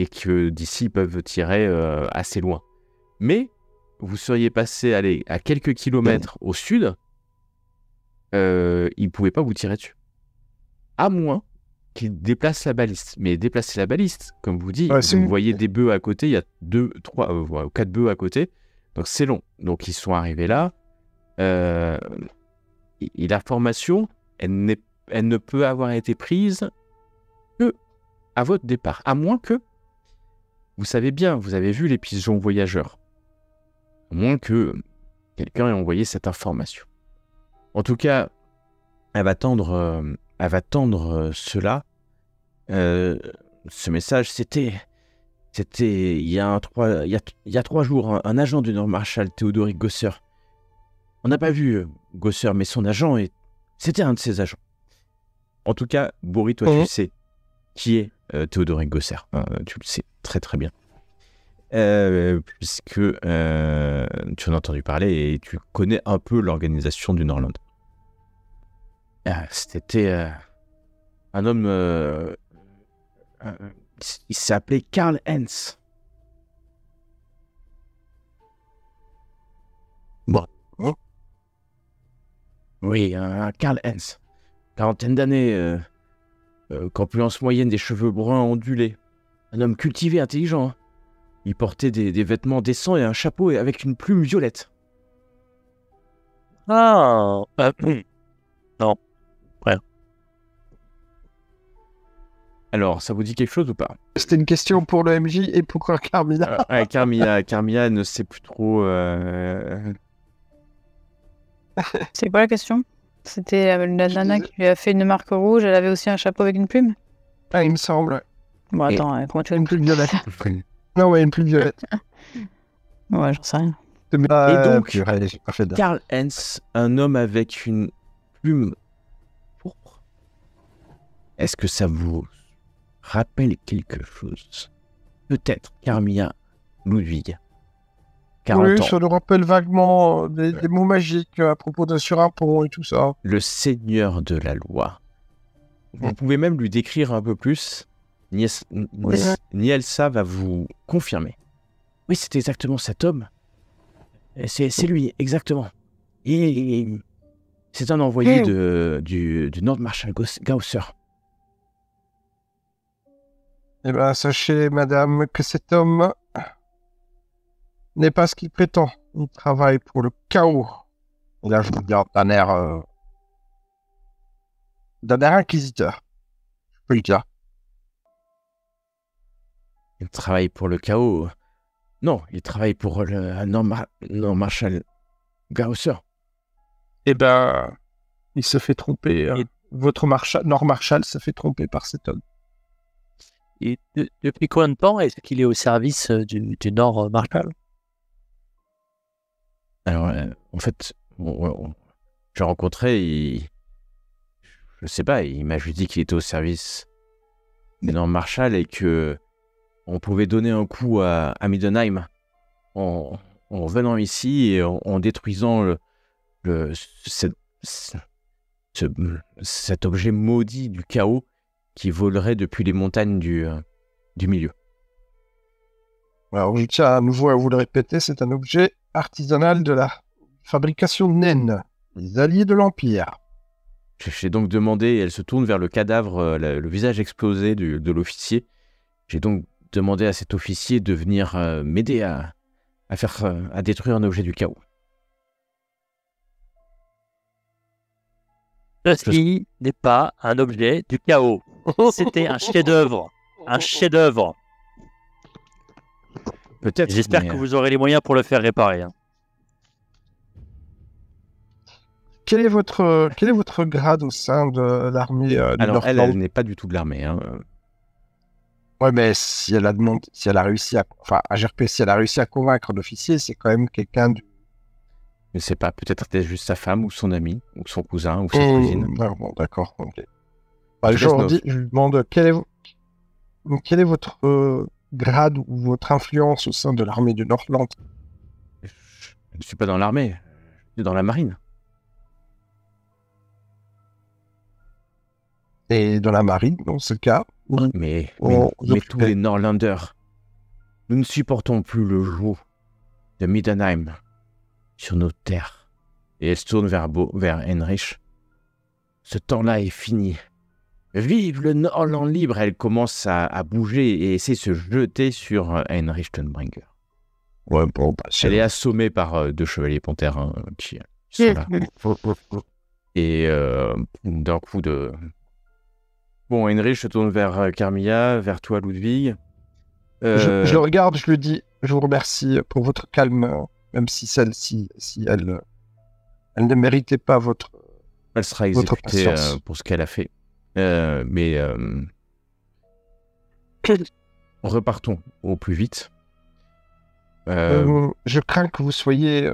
que d'ici, ils peuvent tirer assez loin. Mais vous seriez passé à quelques kilomètres au sud, ils ne pouvaient pas vous tirer dessus. À moins qu'ils déplacent la baliste. Mais déplacer la baliste, comme vous dites, vous voyez des bœufs à côté, il y a 2, 3, 4 bœufs à côté, donc c'est long. Donc ils sont arrivés là, et la formation, elle ne peut avoir été prise que à votre départ, à moins que, vous savez bien, vous avez vu les pigeons voyageurs, à moins que quelqu'un ait envoyé cette information. En tout cas, elle va tendre cela. Ce message, c'était il y a 3 jours, un agent du Nord-Marshal, Théodoric Gosser. On n'a pas vu Gosser, mais son agent, c'était un de ses agents. En tout cas, Boris, toi, tu sais qui est Théodoric Gosser. Tu le sais très très bien. Puisque tu en as entendu parler et tu connais un peu l'organisation du Nordland. C'était un homme... il s'appelait Karl Hens. Bon. Oui, Karl Hens. 40 d'années, corpulence moyenne, des cheveux bruns ondulés. Un homme cultivé, intelligent. Hein. Il portait des vêtements décents et un chapeau avec une plume violette. Ah, non. Ouais. Alors, ça vous dit quelque chose ou pas? C'était une question pour le MJ et pour Carmilla. Carmilla ne sait plus trop... C'est quoi la question? C'était la nana qui lui a fait une marque rouge, elle avait aussi un chapeau avec une plume? Ah, il me semble. Bon, attends, comment tu as Une plume violette. Non, ouais, une plume violette. Ouais, j'en sais rien. Et donc, Karl Karl Hens, un homme avec une plume pourpre. Est-ce que ça vous rappelle quelque chose? Peut-être Carmilla Ludwig. 40 ans. Ça nous rappelle vaguement des mots magiques à propos d'un surimpont et tout ça. Le seigneur de la loi. Vous pouvez même lui décrire un peu plus. Nielsa va vous confirmer. Oui, c'est exactement cet homme. C'est lui, exactement. Et c'est un envoyé du Nord-Marshal Gausser. Eh bien, sachez, madame, que cet homme n'est pas ce qu'il prétend. Il travaille pour le chaos. Et là, je vous regarde d'un air inquisiteur. Je peux le dire. Il travaille pour le chaos. Non, il travaille pour le Nord-Marshal Gausser. Eh ben, il se fait tromper. Votre Nord-Marshal se fait tromper par cet homme. Et depuis combien de temps est-ce qu'il est au service du Nord-Marshal? Alors, en fait, j'ai rencontré, je sais pas, il m'a juste dit qu'il était au service du Nord-Marshal et que on pouvait donner un coup à Middenheim en venant ici et en détruisant cet objet maudit du chaos qui volerait depuis les montagnes du milieu. Alors, je tiens à nouveau à vous le répéter, c'est un objet artisanal de la fabrication de naines, les alliés de l'Empire. J'ai donc demandé, et elle se tourne vers le cadavre, le visage explosé de l'officier. J'ai donc demandé à cet officier de venir m'aider à détruire un objet du chaos. Ceci n'est pas un objet du chaos. C'était un chef-d'œuvre. Un chef-d'œuvre. Peut-être. J'espère que vous aurez les moyens pour le faire réparer. Hein. Quel est votre grade au sein de l'armée du Alors, Northland? elle n'est pas du tout de l'armée. Hein. Ouais, mais si elle a réussi à GRP, si elle a réussi à convaincre l'officier, c'est quand même quelqu'un du... Je ne sais pas, peut-être c'était juste sa femme ou son ami, ou son cousin, ou sa cousine. Bon, d'accord, ok. Je lui demande quel est votre grade ou votre influence au sein de l'armée du Northland? Je ne suis pas dans l'armée, je suis dans la marine. Et dans la marine, dans ce cas... Mais tous les Norlanders, nous ne supportons plus le joug de Middenheim sur nos terres. Et elle se tourne vers Heinrich. Ce temps-là est fini. Vive le Norland libre! Elle commence à bouger et essaie de se jeter sur Heinrich Stunbringer. Ouais, bon, elle est assommée par deux chevaliers panthères qui sont là. Et d'un coup de... Bon, Heinrich se tourne vers Carmilla, vers toi, Ludwig. Je le regarde, je lui dis, je vous remercie pour votre calme, même si celle-ci, si elle ne méritait pas votre... Elle sera exécutée pour ce qu'elle a fait. Mais repartons au plus vite. Je crains que vous soyez...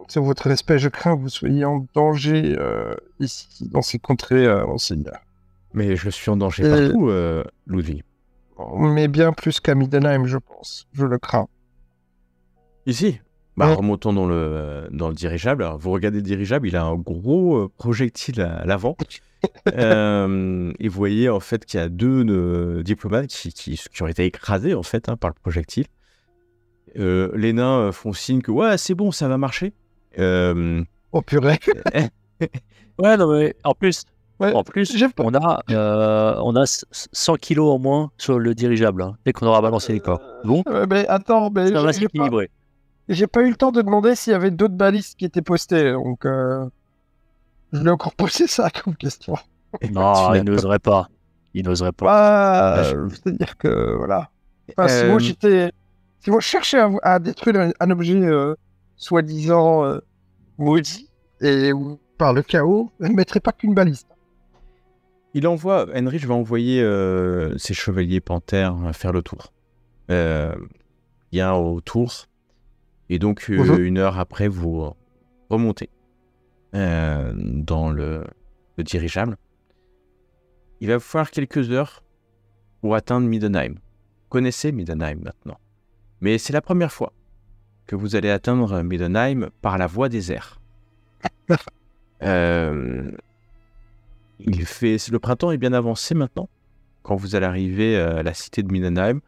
sur votre respect, je crains que vous soyez en danger ici, dans ces contrées, monseigneur. Mais je suis en danger partout, Ludwig. Mais bien plus qu'à Middenheim, je pense. Je le crains. Ici, remontons dans le dirigeable. Alors, vous regardez le dirigeable, il a un gros projectile à l'avant. Et vous voyez en fait qu'il y a deux diplomates qui ont été écrasés en fait par le projectile. Les nains font signe que ouais, c'est bon, ça va marcher. Oh purée. Ouais, non mais en plus, ouais, on a 100 kilos en moins sur le dirigeable hein, dès qu'on aura balancé les corps. Bon. Mais attends, mais ça va s'équilibrer. J'ai pas eu le temps de demander s'il y avait d'autres balistes qui étaient postés, donc je vais encore poser ça comme question. Non, il n'oserait pas. C'est-à-dire que voilà. Enfin, si moi je cherchais à détruire un objet soi-disant maudit et par le chaos, je ne mettrais pas qu'une baliste. Heinrich va envoyer ses chevaliers panthères faire le tour. Il y a au tour, et donc une heure après, vous remontez dans le dirigeable. Il va vous falloir quelques heures pour atteindre Middenheim. Vous connaissez Middenheim maintenant. Mais c'est la première fois que vous allez atteindre Middenheim par la voie des airs. Le printemps est bien avancé maintenant. Quand vous allez arriver à la cité de Middenheim,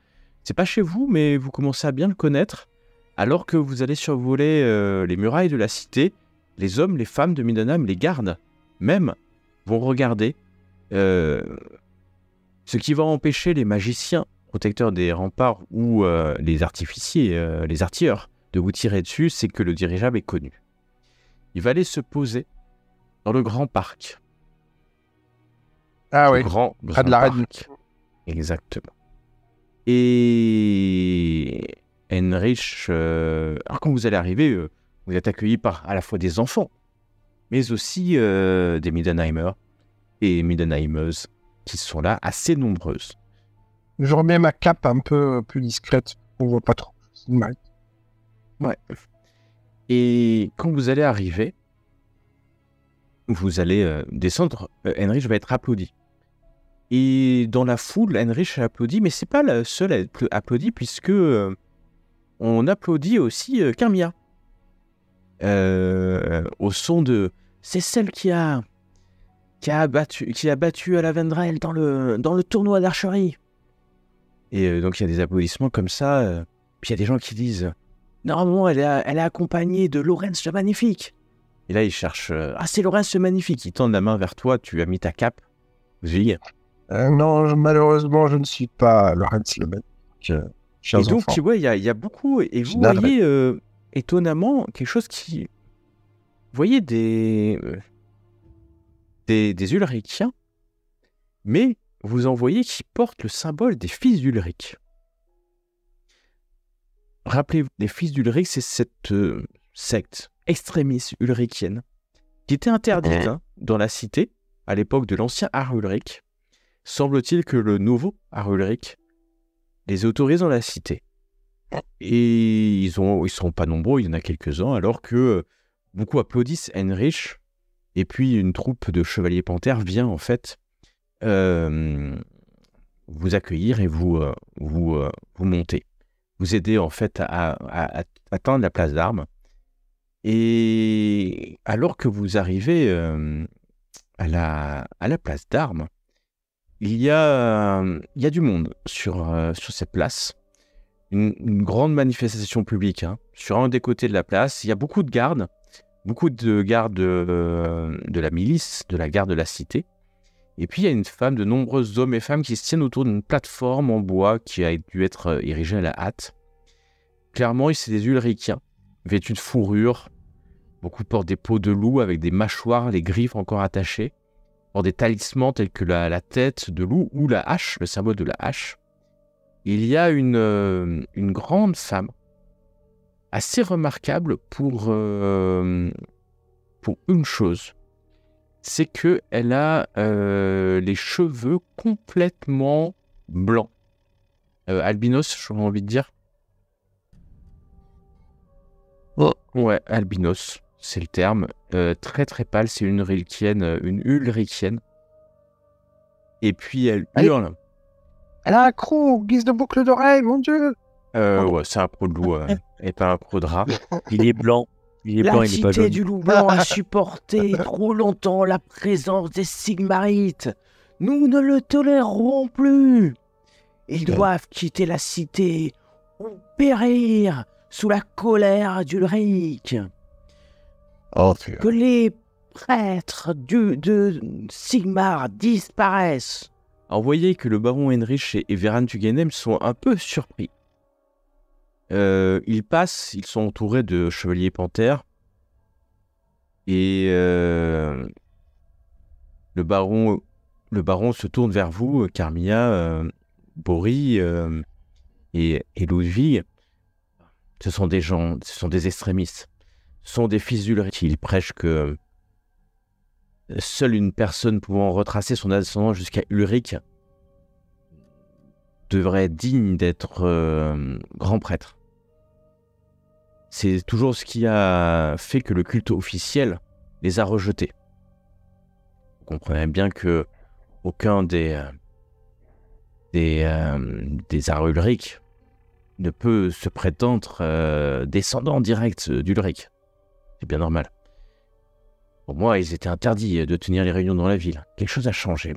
c'est pas chez vous, mais vous commencez à bien le connaître. Alors que vous allez survoler les murailles de la cité, les hommes, les femmes de Middenheim, les gardes même, vont regarder. Ce qui va empêcher les magiciens, protecteurs des remparts ou les artificiers, les artilleurs, de vous tirer dessus, c'est que le dirigeable est connu. Il va aller se poser dans le grand parc. Ah oui, près de la parc. Exactement. Et Heinrich, alors quand vous allez arriver, vous êtes accueillis par à la fois des enfants, mais aussi des Middenheimers et Middenheimeuses qui sont là, assez nombreuses. Je remets ma cape un peu plus discrète, on voit pas trop. Ouais. Et quand vous allez arriver, vous allez descendre, Heinrich va être applaudi. Et dans la foule, Heinrich applaudit, mais c'est pas la seule à être applaudie, puisque on applaudit aussi Carmilla. Au son de « C'est celle qui a battu à la Vendrell dans le tournoi d'archerie ». Et donc il y a des applaudissements comme ça. Puis il y a des gens qui disent « Normalement, elle est accompagnée de Lorenz le Magnifique ». Et là, ils cherchent « Ah, c'est Lorenz le Magnifique ». Ils tendent la main vers toi, tu as mis ta cape. Zig. Non, malheureusement, je ne suis pas Lorenz le Magnifique. Et donc, tu vois, il y a beaucoup... Et vous voyez, étonnamment, quelque chose qui... Vous voyez des Ulrichiens, mais vous en voyez qui portent le symbole des fils d'Ulrich. Rappelez-vous, les fils d'Ulrich, c'est cette secte extrémiste ulrichienne qui était interdite dans la cité à l'époque de l'ancien Ar-Ulrich. Semble-t-il que le nouveau Ar-Ulrich les autorise dans la cité. Et ils sont pas nombreux, il y en a quelques-uns, alors que beaucoup applaudissent Heinrich, et puis une troupe de chevaliers panthères vient en fait vous accueillir et vous monter. Vous aider en fait à atteindre la place d'armes. Et alors que vous arrivez à la place d'armes, il y a du monde sur cette place. Une grande manifestation publique. Sur un des côtés de la place, il y a beaucoup de gardes de la milice, de la garde de la cité. Et puis il y a une femme, de nombreux hommes et femmes qui se tiennent autour d'une plateforme en bois qui a dû être érigée à la hâte. Clairement, c'est des Ulrichiens, vêtus de fourrure. Beaucoup portent des peaux de loup avec des mâchoires, les griffes encore attachées. Portent des talismans tels que la tête de loup ou la hache, le symbole de la hache. Il y a une grande femme, assez remarquable pour une chose. C'est qu'elle a les cheveux complètement blancs. Albinos, j'aurais envie de dire. Oh. Ouais, albinos, c'est le terme. Très très pâle, c'est une Ulrichienne. Et puis elle hurle. Elle a un croc, guise de boucle d'oreille, mon Dieu. Ouais, c'est un pro de loup et pas un pro de rat. Il est blanc. Il est blanc, il est pas La cité jaune. du loup blanc a supporté trop longtemps la présence des Sigmarites. Nous ne le tolérerons plus. Ils doivent quitter la cité ou périr sous la colère d'Ulrich. Oh, Que les prêtres de Sigmar disparaissent. Alors, vous voyez que le baron Heinrich et Veran Tugenem sont un peu surpris. Ils sont entourés de chevaliers panthères. Et le baron se tourne vers vous, Carmilla, Bori et Ludwig. Ce sont des gens, ce sont des extrémistes. Ce sont des fils d'Ulrich. Ils prêchent que seule une personne pouvant retracer son ascendant jusqu'à Ulrich devrait être digne d'être grand prêtre. C'est toujours ce qui a fait que le culte officiel les a rejetés. Vous comprenez bien que aucun des Ar-Ulrich ne peut se prétendre descendant direct d'Ulrich. C'est bien normal. Pour moi, ils étaient interdits de tenir les réunions dans la ville. Quelque chose a changé.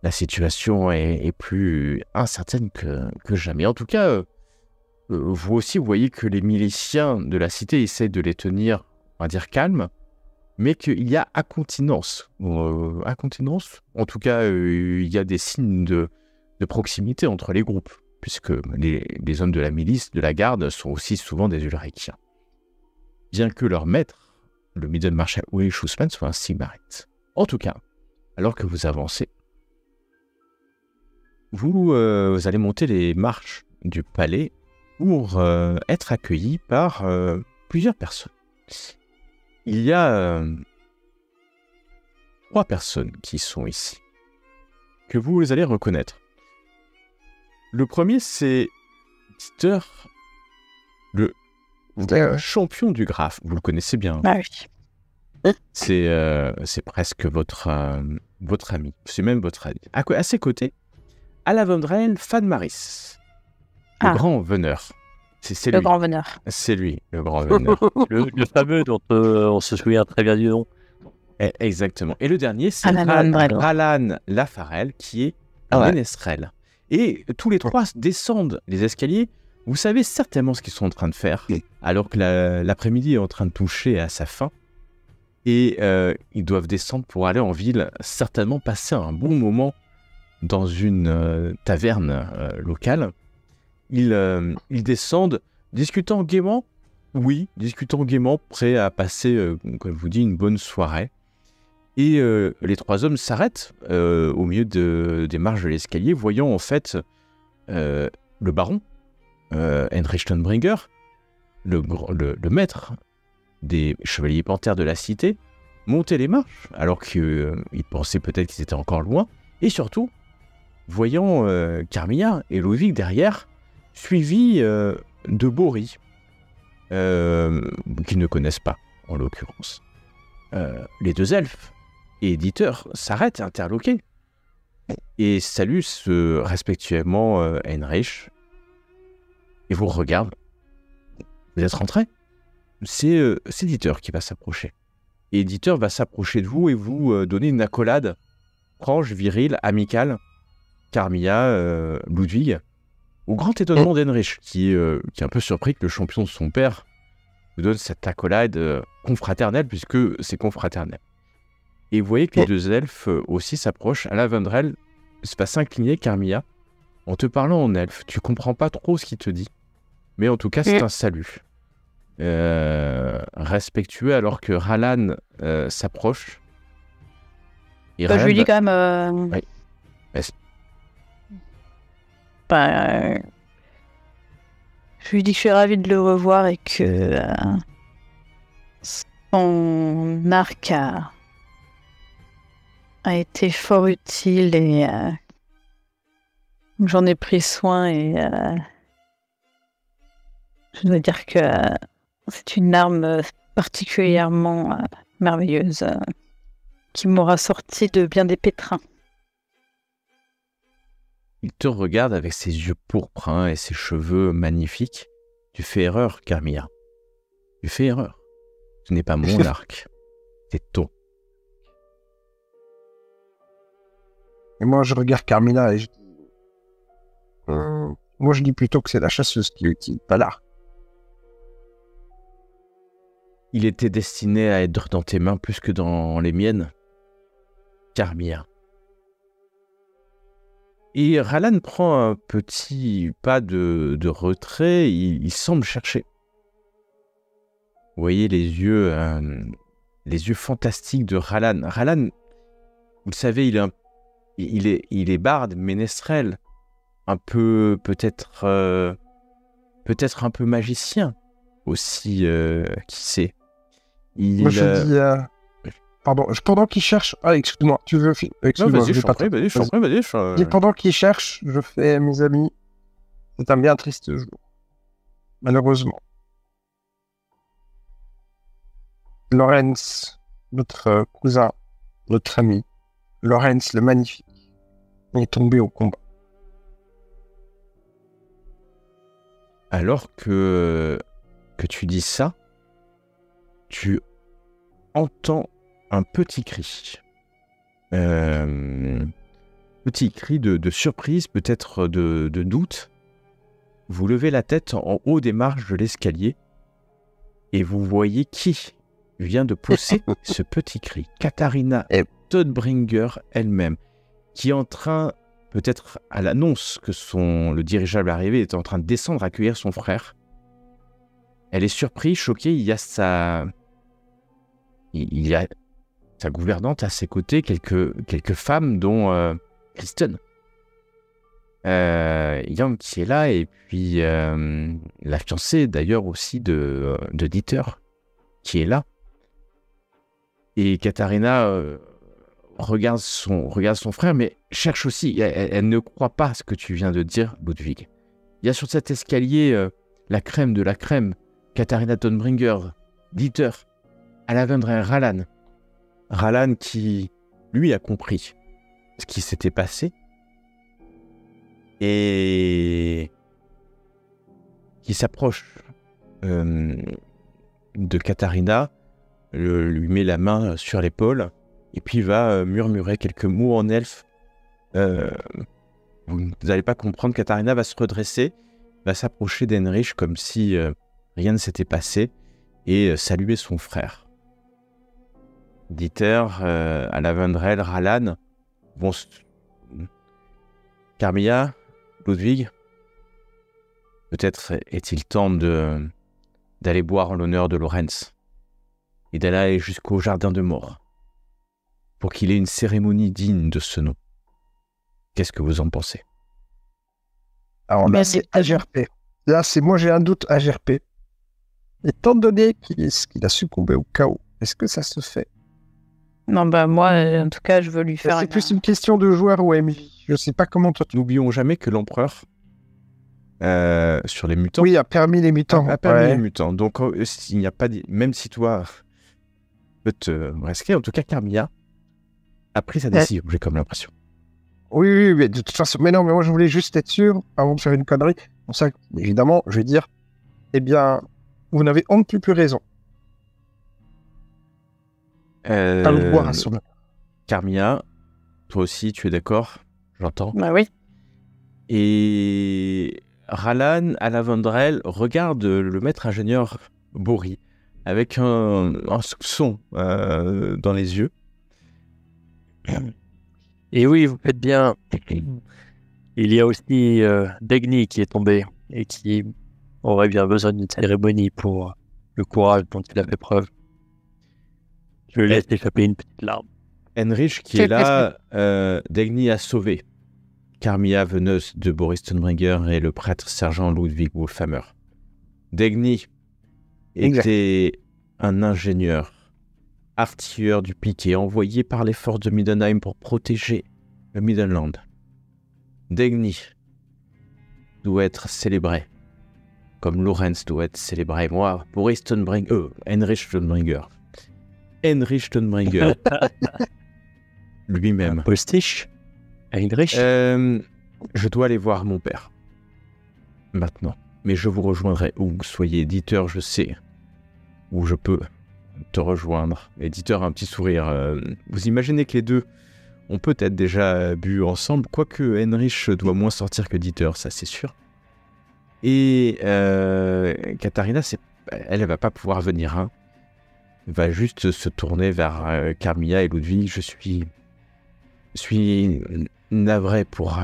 La situation est plus incertaine que jamais. En tout cas, vous aussi, vous voyez que les miliciens de la cité essaient de les tenir, on va dire, calmes, mais qu'il y a incontinence. En tout cas, il y a des signes de proximité entre les groupes, puisque les hommes de la milice, de la garde, sont aussi souvent des Ulrichiens. Bien que leur maître, le Middle Marshal Ulrich Schussmann, soit un Sigmarite. En tout cas, alors que vous avancez, vous allez monter les marches du palais pour être accueillis par plusieurs personnes. Il y a 3 personnes qui sont ici, que vous allez reconnaître. Le premier, c'est Dieter, le champion du Graphe. Vous le connaissez bien. Ah oui. C'est presque votre ami. C'est même votre ami. À ses côtés, à la Vendrelle, Fan Maris, le grand veneur. C'est Le lui. grand veneur. C'est lui, le grand veneur. Le fameux dont on se souvient très bien du nom. Exactement. Et le dernier, c'est Alan Vendrell. Ralan Lafarelle, qui est un Ouais. ménestrel. Et tous les trois descendent les escaliers. Vous savez certainement ce qu'ils sont en train de faire, alors que l'après-midi est en train de toucher à sa fin. Et ils doivent descendre pour aller en ville, certainement passer un bon moment dans une taverne locale. Ils descendent, discutant gaiement, prêts à passer, comme je vous dis, une bonne soirée. Et les trois hommes s'arrêtent au milieu des marches de l'escalier, voyant en fait le baron, Heinrich Stonbringer, le maître des chevaliers panthères de la cité, monter les marches, alors qu'ils pensaient peut-être qu'ils étaient encore loin, et surtout, voyant Carmilla et Ludwig derrière, suivis de Boris, qu'ils ne connaissent pas, en l'occurrence. Les deux elfes et éditeurs s'arrêtent, interloqués, et saluent respectivement Heinrich, et vous regardent. Vous êtes rentrés ? C'est éditeur qui va s'approcher. Et éditeur va s'approcher de vous et vous donner une accolade franche, virile, amicale. Carmilla, Ludwig, au grand étonnement d'Heinrich, qui est un peu surpris que le champion de son père vous donne cette accolade confraternelle, puisque c'est confraternel. Et vous voyez que les deux elfes aussi s'approchent. À la Vendrelle va s'incliner, Carmilla, en te parlant en elfe. Tu comprends pas trop ce qu'il te dit, mais en tout cas, c'est un salut. Respectueux, alors que Ralan s'approche. Et Je lui dis quand même. Oui. Est-ce- Je lui dis que je suis ravie de le revoir et que son arc a été fort utile et j'en ai pris soin et je dois dire que c'est une arme particulièrement merveilleuse qui m'aura sorti de bien des pétrins. Il te regarde avec ses yeux pourprins et ses cheveux magnifiques. Tu fais erreur, Carmilla. Tu fais erreur. Ce n'est pas mon arc. C'est ton. Et moi, je regarde Carmilla et je dis... moi, je dis plutôt que c'est la chasseuse qui l'utilise, pas l'arc. Il était destiné à être dans tes mains plus que dans les miennes, Carmilla. Et Ralan prend un petit pas de retrait, il semble chercher. Vous voyez les yeux fantastiques de Ralan. Ralan, vous le savez, il est barde, ménestrel, un peu peut-être un peu magicien aussi, qui sait. Moi, je dis... Pardon, pendant qu'il cherche... Ah, excuse-moi, tu veux... Excuse-moi, vas-y, je vais pas... vas-y. Et pendant qu'il cherche, je fais, mes amis, c'est un bien triste jour. Malheureusement. Lorenz, notre cousin, notre ami, Lorenz le Magnifique, est tombé au combat. Alors que tu dis ça, tu entends un petit cri. Petit cri de surprise, peut-être de doute. Vous levez la tête en haut des marches de l'escalier et vous voyez qui vient de pousser ce petit cri. Katharina Stonbringer elle-même, qui est en train, peut-être à l'annonce que le dirigeable arrivé est en train de descendre accueillir son frère. Elle est surprise, choquée. Il y a sa gouvernante à ses côtés, quelques femmes, dont Kristen. Yang qui est là, et puis la fiancée d'ailleurs aussi de Dieter qui est là. Et Katharina regarde son frère, mais cherche aussi. Elle ne croit pas à ce que tu viens de dire, Ludwig. Il y a sur cet escalier la crème de la crème. Katharina Stonbringer, Dieter, à Lavendrel, Ralan. Ralan qui, lui, a compris ce qui s'était passé et qui s'approche de Katharina, lui met la main sur l'épaule et puis va murmurer quelques mots en elfe. Vous n'allez pas comprendre. Katharina va se redresser, va s'approcher d'Henrich comme si rien ne s'était passé et saluer son frère. Dieter, à Lavendrel, Ralan vont Carmilla, Ludwig, peut-être est-il temps d'aller boire en l'honneur de Lorenz et d'aller jusqu'au jardin de mort pour qu'il ait une cérémonie digne de ce nom. Qu'est-ce que vous en pensez? Alors là, c'est AGRP. Là, moi, j'ai un doute AGRP. Étant donné qu'il a succombé au chaos, est-ce que ça se fait? Non, moi, en tout cas, je veux lui faire... C'est plus une question de joueur ou MJ. Je sais pas comment toi... N'oublions jamais que l'empereur, sur les mutants... Oui, a permis les mutants. A permis les mutants. Donc, il n'y a pas... Même si toi, peut te risquer, en tout cas, Carmilla a pris sa décision, j'ai comme l'impression. Oui, mais de toute façon... Mais non, mais moi, je voulais juste être sûr, avant de faire une connerie. Pour ça, évidemment, je vais dire, eh bien, vous n'avez on ne peut plus raison. T'as le droit à son... Carmilla, toi aussi, tu es d'accord? J'entends. Bah oui. Et Ralan, à Lavendrel, regarde le maître ingénieur Bory avec un soupçon dans les yeux. Et oui, vous faites bien. Il y a aussi Degni qui est tombé et qui aurait bien besoin d'une cérémonie pour le courage dont il a fait preuve. Je laisse échapper une petite larme. Henrich qui est là, Degni a sauvé Carmilla, veneuse de Boris Stonebringer et le prêtre sergent Ludwig Wolfhammer. Degni était un ingénieur, artilleur du piquet, envoyé par les forces de Middenheim pour protéger le Middenland. Degni doit être célébré, comme Lorenz doit être célébré. Moi, Boris Stonebringer, Heinrich Stonebringer. Heinrich Stonebringer lui-même. Postich, Heinrich. Je dois aller voir mon père maintenant, mais je vous rejoindrai où vous soyez. Dieter, je sais où je peux te rejoindre. Et Dieter a un petit sourire. Vous imaginez que les deux ont peut-être déjà bu ensemble, quoique Heinrich doit moins sortir que Dieter, ça c'est sûr. Et Katharina, elle va pas pouvoir venir, hein. Elle va juste se tourner vers Carmilla et Ludwig. Je suis navré pour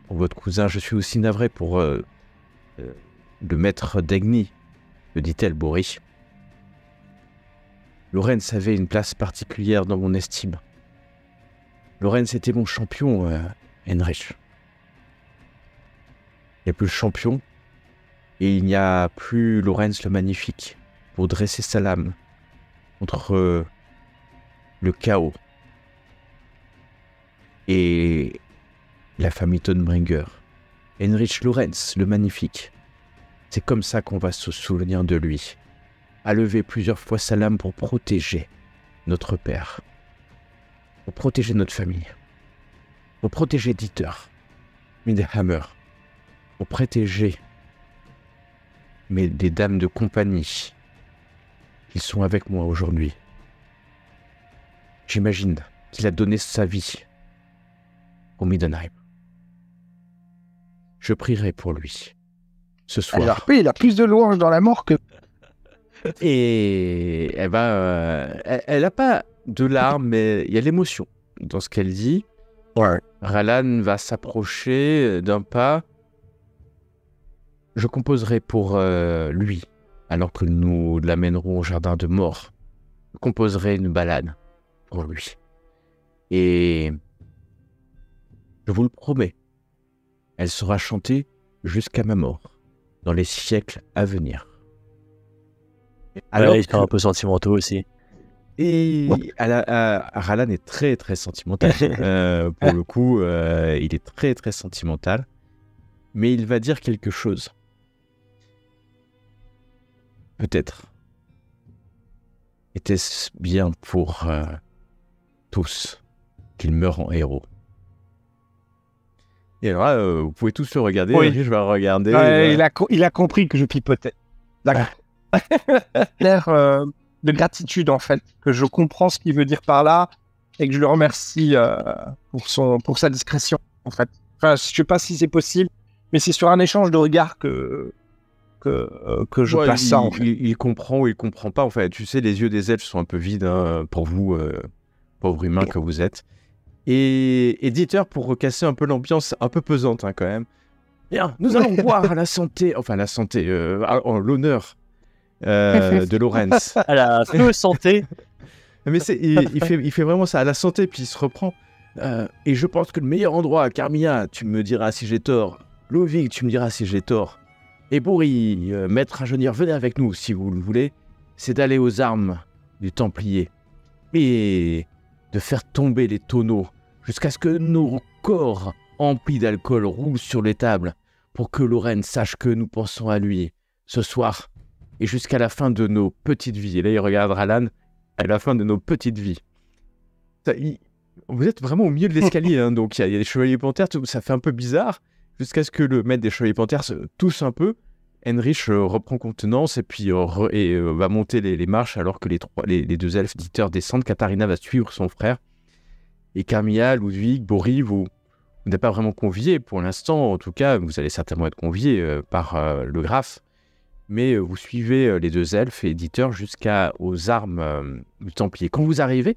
votre cousin. Je suis aussi navré pour le maître Degni, me dit-elle, Boris. Lorenz avait une place particulière dans mon estime. Lorenz était mon champion, Heinrich. Il n'y a plus le champion, et il n'y a plus Lorenz le Magnifique pour dresser sa lame contre le chaos et la famille Stonebringer. Heinrich Lorenz le Magnifique. C'est comme ça qu'on va se souvenir de lui. A levé plusieurs fois sa lame pour protéger notre père, pour protéger notre famille, pour protéger Dieter, Middenhammer, pour protéger des dames de compagnie. Ils sont avec moi aujourd'hui. J'imagine qu'il a donné sa vie au Middenheim. Je prierai pour lui ce soir. Alors, il a plus de louanges dans la mort que... Et elle a pas de larmes, mais il y a l'émotion dans ce qu'elle dit. Ouais. Ralan va s'approcher d'un pas. Je composerai pour lui, alors que nous l'amènerons au jardin de mort. Je composerai une ballade pour lui. Et je vous le promets, elle sera chantée jusqu'à ma mort, dans les siècles à venir. Alors, ils sont un peu sentimentaux aussi. Et Ralan est très très sentimental. Pour le coup, il est très très sentimental. Mais il va dire quelque chose. Peut-être Était-ce bien pour tous qu'il meure en héros? Et alors là, vous pouvez tous le regarder. Oui. Je vais le regarder. Il a compris que je pipotais. D'accord. L'air de gratitude, en fait, que je comprends ce qu'il veut dire par là et que je le remercie pour sa discrétion, en fait. Enfin, je sais pas si c'est possible, mais c'est sur un échange de regards que je place ça, en fait. Il comprend ou il comprend pas. En fait, tu sais, les yeux des elfes sont un peu vides pour vous, pauvres humains que vous êtes. Et éditeur, pour recasser un peu l'ambiance un peu pesante quand même. Bien, nous allons boire à la santé, l'honneur de Lorenz. À la feu santé. Mais il fait vraiment ça à la santé, puis il se reprend. Et je pense que le meilleur endroit, Carmilla, tu me diras si j'ai tort. Lovig, tu me diras si j'ai tort. Et Bourri, maître ingénieur, venez avec nous si vous le voulez. C'est d'aller aux armes du Templier et de faire tomber les tonneaux jusqu'à ce que nos corps emplis d'alcool roulent sur les tables pour que Lorenz sache que nous pensons à lui ce soir et jusqu'à la fin de nos petites vies. Et là, il regarde Ralan, à la fin de nos petites vies. Vous êtes vraiment au milieu de l'escalier, hein, donc il y a des chevaliers panthères, ça fait un peu bizarre, jusqu'à ce que le maître des chevaliers panthères se tousse un peu. Henrich reprend contenance et puis va monter les marches alors que les deux elfes éditeurs descendent. Katharina va suivre son frère. Et Carmilla, Ludwig, Boris, vous n'êtes pas vraiment conviés pour l'instant. En tout cas, vous allez certainement être conviés par le graphe. Mais vous suivez les deux elfes et éditeurs jusqu'aux armes du Templier. Quand vous arrivez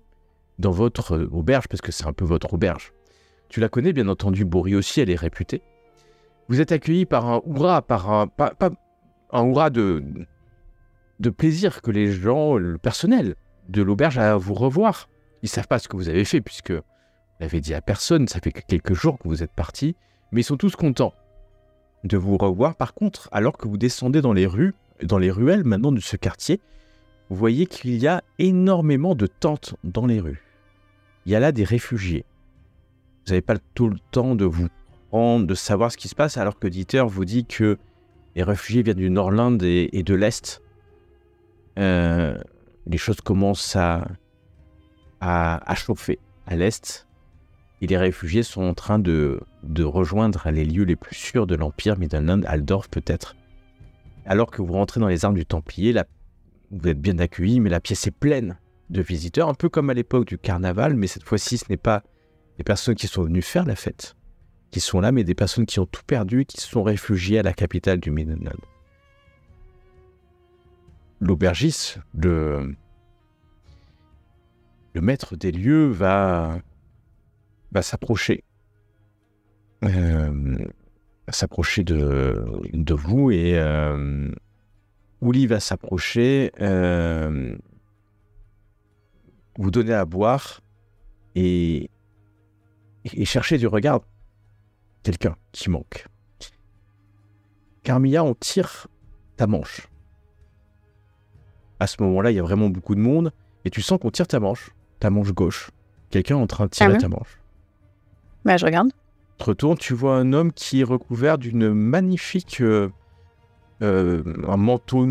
dans votre auberge, parce que c'est un peu votre auberge, tu la connais bien entendu, Boris aussi, elle est réputée. Vous êtes accueillis par un hurrah, un hurrah de plaisir que les gens, le personnel de l'auberge a à vous revoir. Ils ne savent pas ce que vous avez fait puisque vous l'avez dit à personne, ça fait que quelques jours que vous êtes partis, mais ils sont tous contents de vous revoir. Par contre, alors que vous descendez dans les ruelles maintenant de ce quartier, vous voyez qu'il y a énormément de tentes dans les rues. Il y a là des réfugiés. Vous n'avez pas tout le temps de vous de savoir ce qui se passe, alors que Dieter vous dit que les réfugiés viennent du Nordland et de l'Est. Les choses commencent à chauffer à l'Est, et les réfugiés sont en train de rejoindre les lieux les plus sûrs de l'Empire, Middenland, Aldorf peut-être. Alors que vous rentrez dans les armes du Templier, vous êtes bien accueillis, mais la pièce est pleine de visiteurs, un peu comme à l'époque du carnaval, mais cette fois-ci, ce n'est pas des personnes qui sont venues faire la fête qui sont là, mais des personnes qui ont tout perdu et qui se sont réfugiées à la capitale du Middenland. L'aubergiste, le maître des lieux va s'approcher. S'approcher de vous et Ouli va s'approcher, vous donner à boire et chercher du regard quelqu'un qui manque. Carmilla, on tire ta manche. À ce moment-là, il y a vraiment beaucoup de monde et tu sens qu'on tire ta manche gauche. Quelqu'un est en train de tirer ta manche. Bah, je regarde. Tu te retournes, tu vois un homme qui est recouvert d'une magnifique un manteau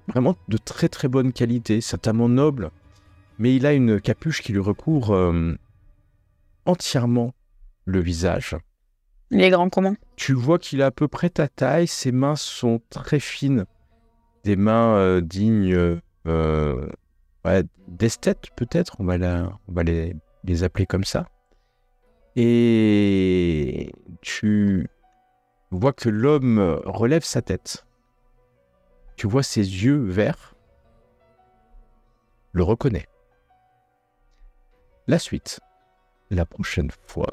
vraiment de très très bonne qualité, certainement noble, mais il a une capuche qui lui recouvre entièrement le visage. Il est grand comment? Tu vois qu'il a à peu près ta taille, ses mains sont très fines, des mains dignes d'esthète peut-être, on va les appeler comme ça. Et tu vois que l'homme relève sa tête. Tu vois ses yeux verts, le reconnaît. La suite, la prochaine fois.